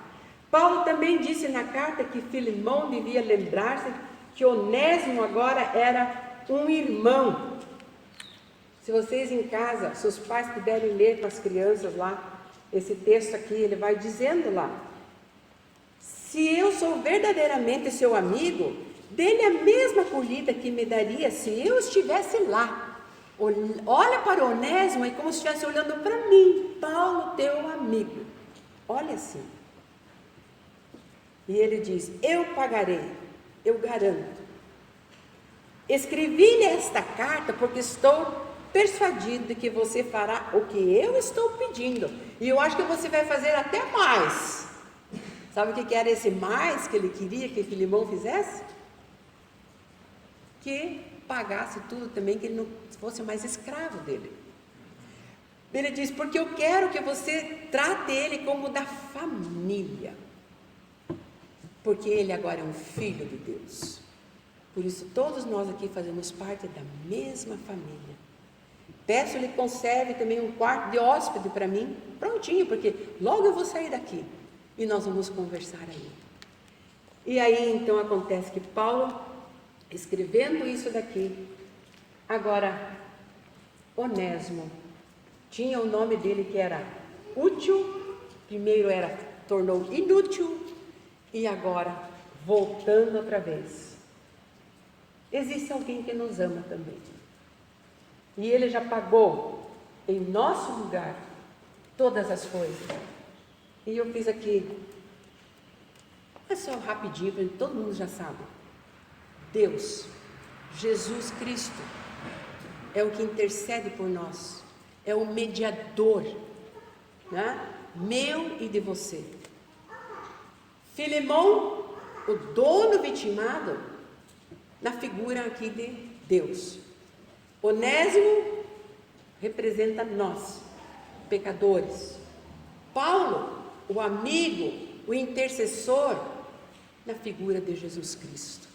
Paulo também disse na carta que Filemão devia lembrar-se que Onésimo agora era um irmão. Se vocês em casa, se os pais puderem ler com as crianças lá, esse texto aqui, ele vai dizendo lá: se eu sou verdadeiramente seu amigo, dê-lhe a mesma acolhida que me daria se eu estivesse lá. Olha para Onésimo, é como se estivesse olhando para mim, Paulo, teu amigo. Olha assim. E ele diz: eu pagarei, eu garanto. Escrevi-lhe esta carta porque estou persuadido de que você fará o que eu estou pedindo. E eu acho que você vai fazer até mais. Sabe o que era esse mais que ele queria que Filemão fizesse? Que pagasse tudo também, que ele não fosse mais escravo dele. Ele diz: porque eu quero que você trate ele como da família. Porque ele agora é um filho de Deus. Por isso todos nós aqui fazemos parte da mesma família. Peço-lhe que conserve também um quarto de hóspede para mim, prontinho, porque logo eu vou sair daqui e nós vamos conversar aí. E aí então acontece que Paulo, escrevendo isso daqui, agora Onésimo, tinha o nome dele que era útil, primeiro tornou inútil, e agora voltando outra vez. Existe alguém que nos ama também. E ele já pagou em nosso lugar todas as coisas. E eu fiz aqui, é só rapidinho, porque todo mundo já sabe. Deus, Jesus Cristo, é o que intercede por nós. É o mediador, né? Meu e de você. Filemão, o dono vitimado, na figura aqui de Deus. Onésimo representa nós, pecadores. Paulo, o amigo, o intercessor, na figura de Jesus Cristo.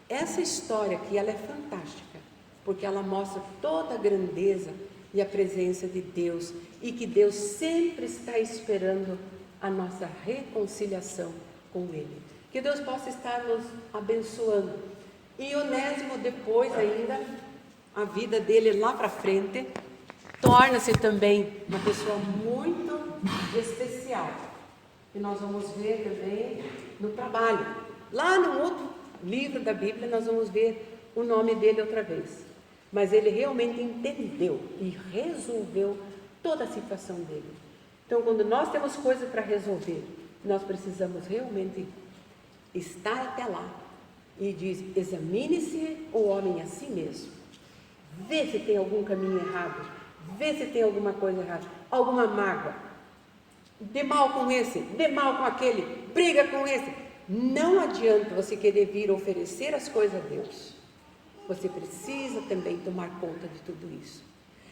Essa história aqui, ela é fantástica, porque ela mostra toda a grandeza e a presença de Deus, e que Deus sempre está esperando a nossa reconciliação com Ele. Que Deus possa estar nos abençoando. E Onésimo, depois ainda, a vida dele lá para frente, torna-se também uma pessoa muito especial. E nós vamos ver também no trabalho. Lá no outro livro da Bíblia, nós vamos ver o nome dele outra vez. Mas ele realmente entendeu e resolveu toda a situação dele. Então, quando nós temos coisas para resolver, nós precisamos realmente estar até lá. E diz, examine-se o homem a si mesmo. Vê se tem algum caminho errado. Vê se tem alguma coisa errada. Alguma mágoa. Dê mal com esse, dê mal com aquele. Briga com esse. Não adianta você querer vir oferecer as coisas a Deus. Você precisa também tomar conta de tudo isso.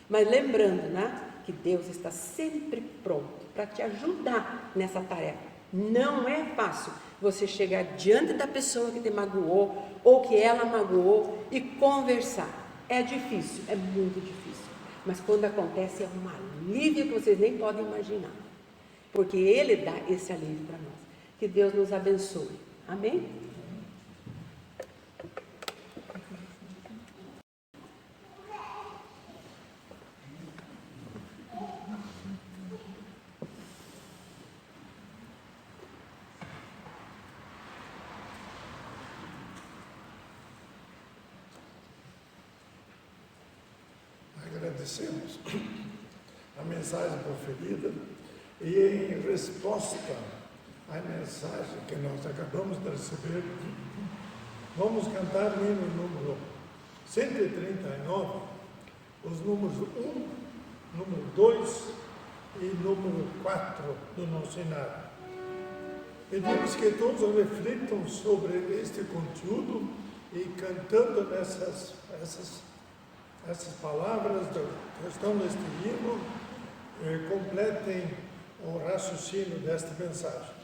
Mas lembrando, né, que Deus está sempre pronto para te ajudar nessa tarefa. Não é fácil você chegar diante da pessoa que te magoou ou que ela magoou e conversar. É difícil, é muito difícil. Mas quando acontece é um alívio que vocês nem podem imaginar. Porque Ele dá esse alívio para nós. Que Deus nos abençoe. Amém? Agradecemos a mensagem proferida e em resposta à mensagem que nós acabamos de receber, vamos cantar o hino número 139, os números 1, número 2 e número 4 do nosso cenário. Pedimos que todos reflitam sobre este conteúdo e cantando essas palavras que estão neste hino, completem o raciocínio desta mensagem.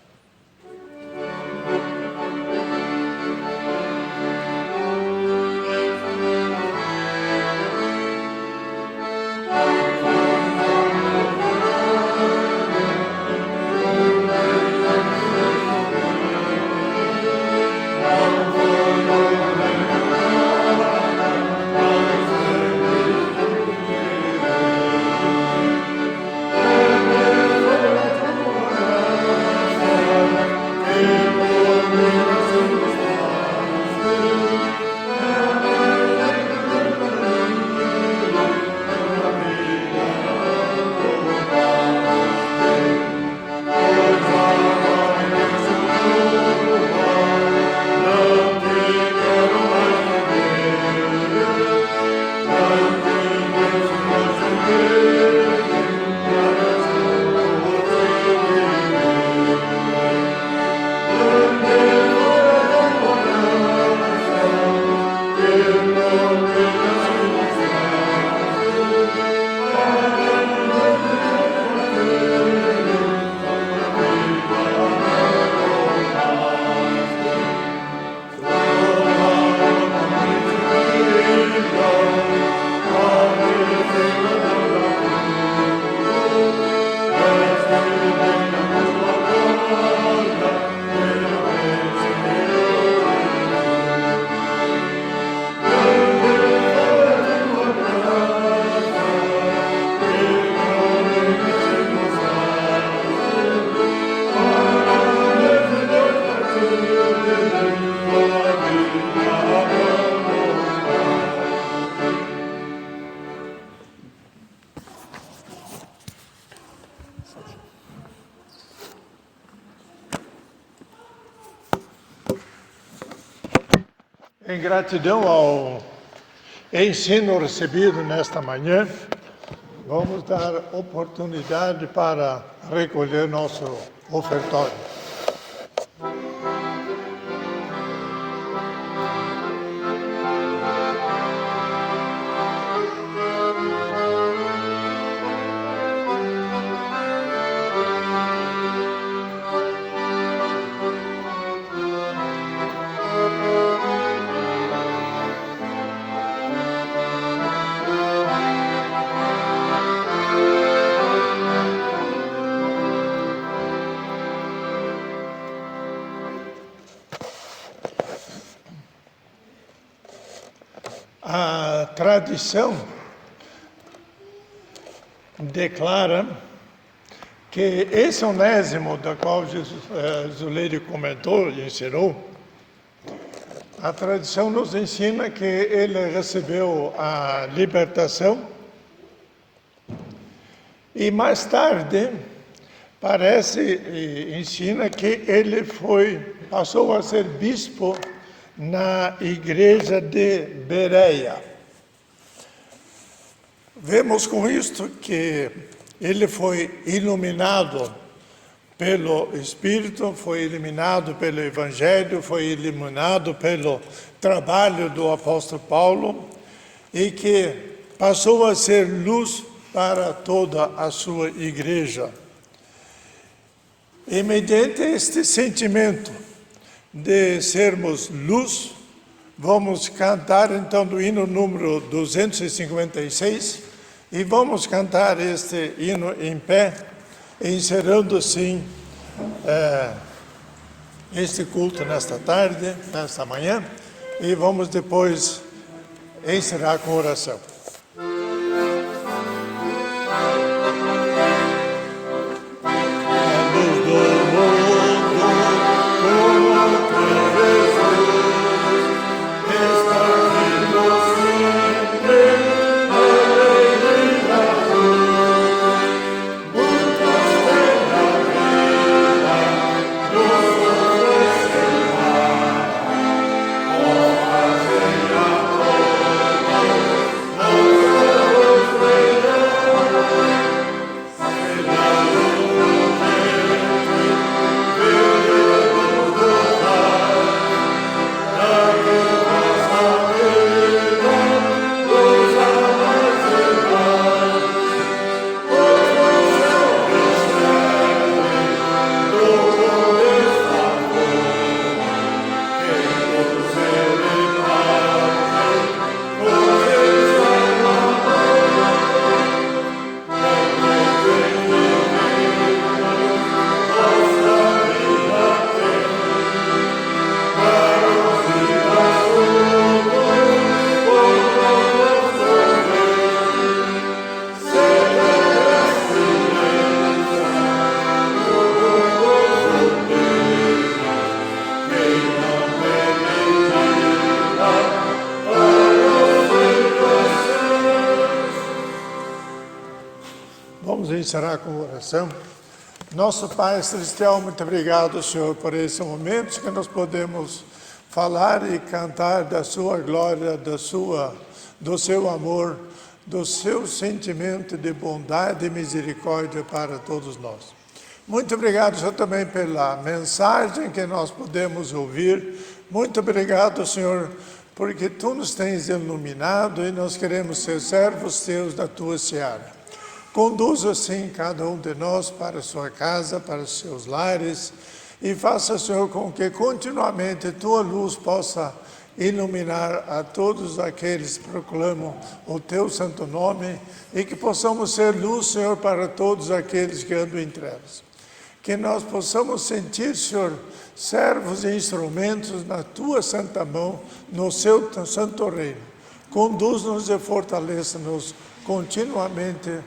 Em gratidão ao ensino recebido nesta manhã, vamos dar oportunidade para recolher nosso ofertório. A tradição declara que esse onésimo, da qual Zuleide comentou e ensinou, a tradição nos ensina que ele recebeu a libertação e mais tarde parece e ensina que ele passou a ser bispo na igreja de Bereia. Vemos com isto que ele foi iluminado pelo Espírito, foi iluminado pelo Evangelho, foi iluminado pelo trabalho do apóstolo Paulo e que passou a ser luz para toda a sua igreja. E mediante este sentimento de sermos luz, vamos cantar então do hino número 256 e vamos cantar este hino em pé, encerrando assim este culto nesta tarde, nesta manhã, e vamos depois encerrar com oração. Vamos encerrar com oração. Nosso Pai Celestial, muito obrigado, Senhor, por esse momento que nós podemos falar e cantar da sua glória, do seu amor, do seu sentimento de bondade e misericórdia para todos nós. Muito obrigado, Senhor, também pela mensagem que nós podemos ouvir. Muito obrigado, Senhor, porque Tu nos tens iluminado e nós queremos ser servos Teus da Tua seara. Conduza, assim, cada um de nós para a sua casa, para os seus lares, e faça, Senhor, com que continuamente Tua luz possa iluminar a todos aqueles que proclamam o Teu santo nome, e que possamos ser luz, Senhor, para todos aqueles que andam em trevas. Que nós possamos sentir, Senhor, servos e instrumentos na Tua santa mão, no Seu santo reino. Conduz-nos e fortaleça-nos continuamente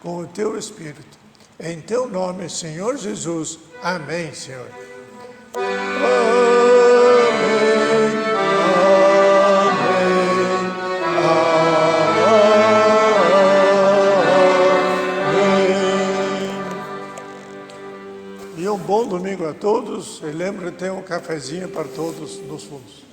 com o Teu Espírito. Em Teu nome, Senhor Jesus. Amém, Senhor. Amém, amém. E um bom domingo a todos. E lembre, tem um cafezinho para todos nos fundos.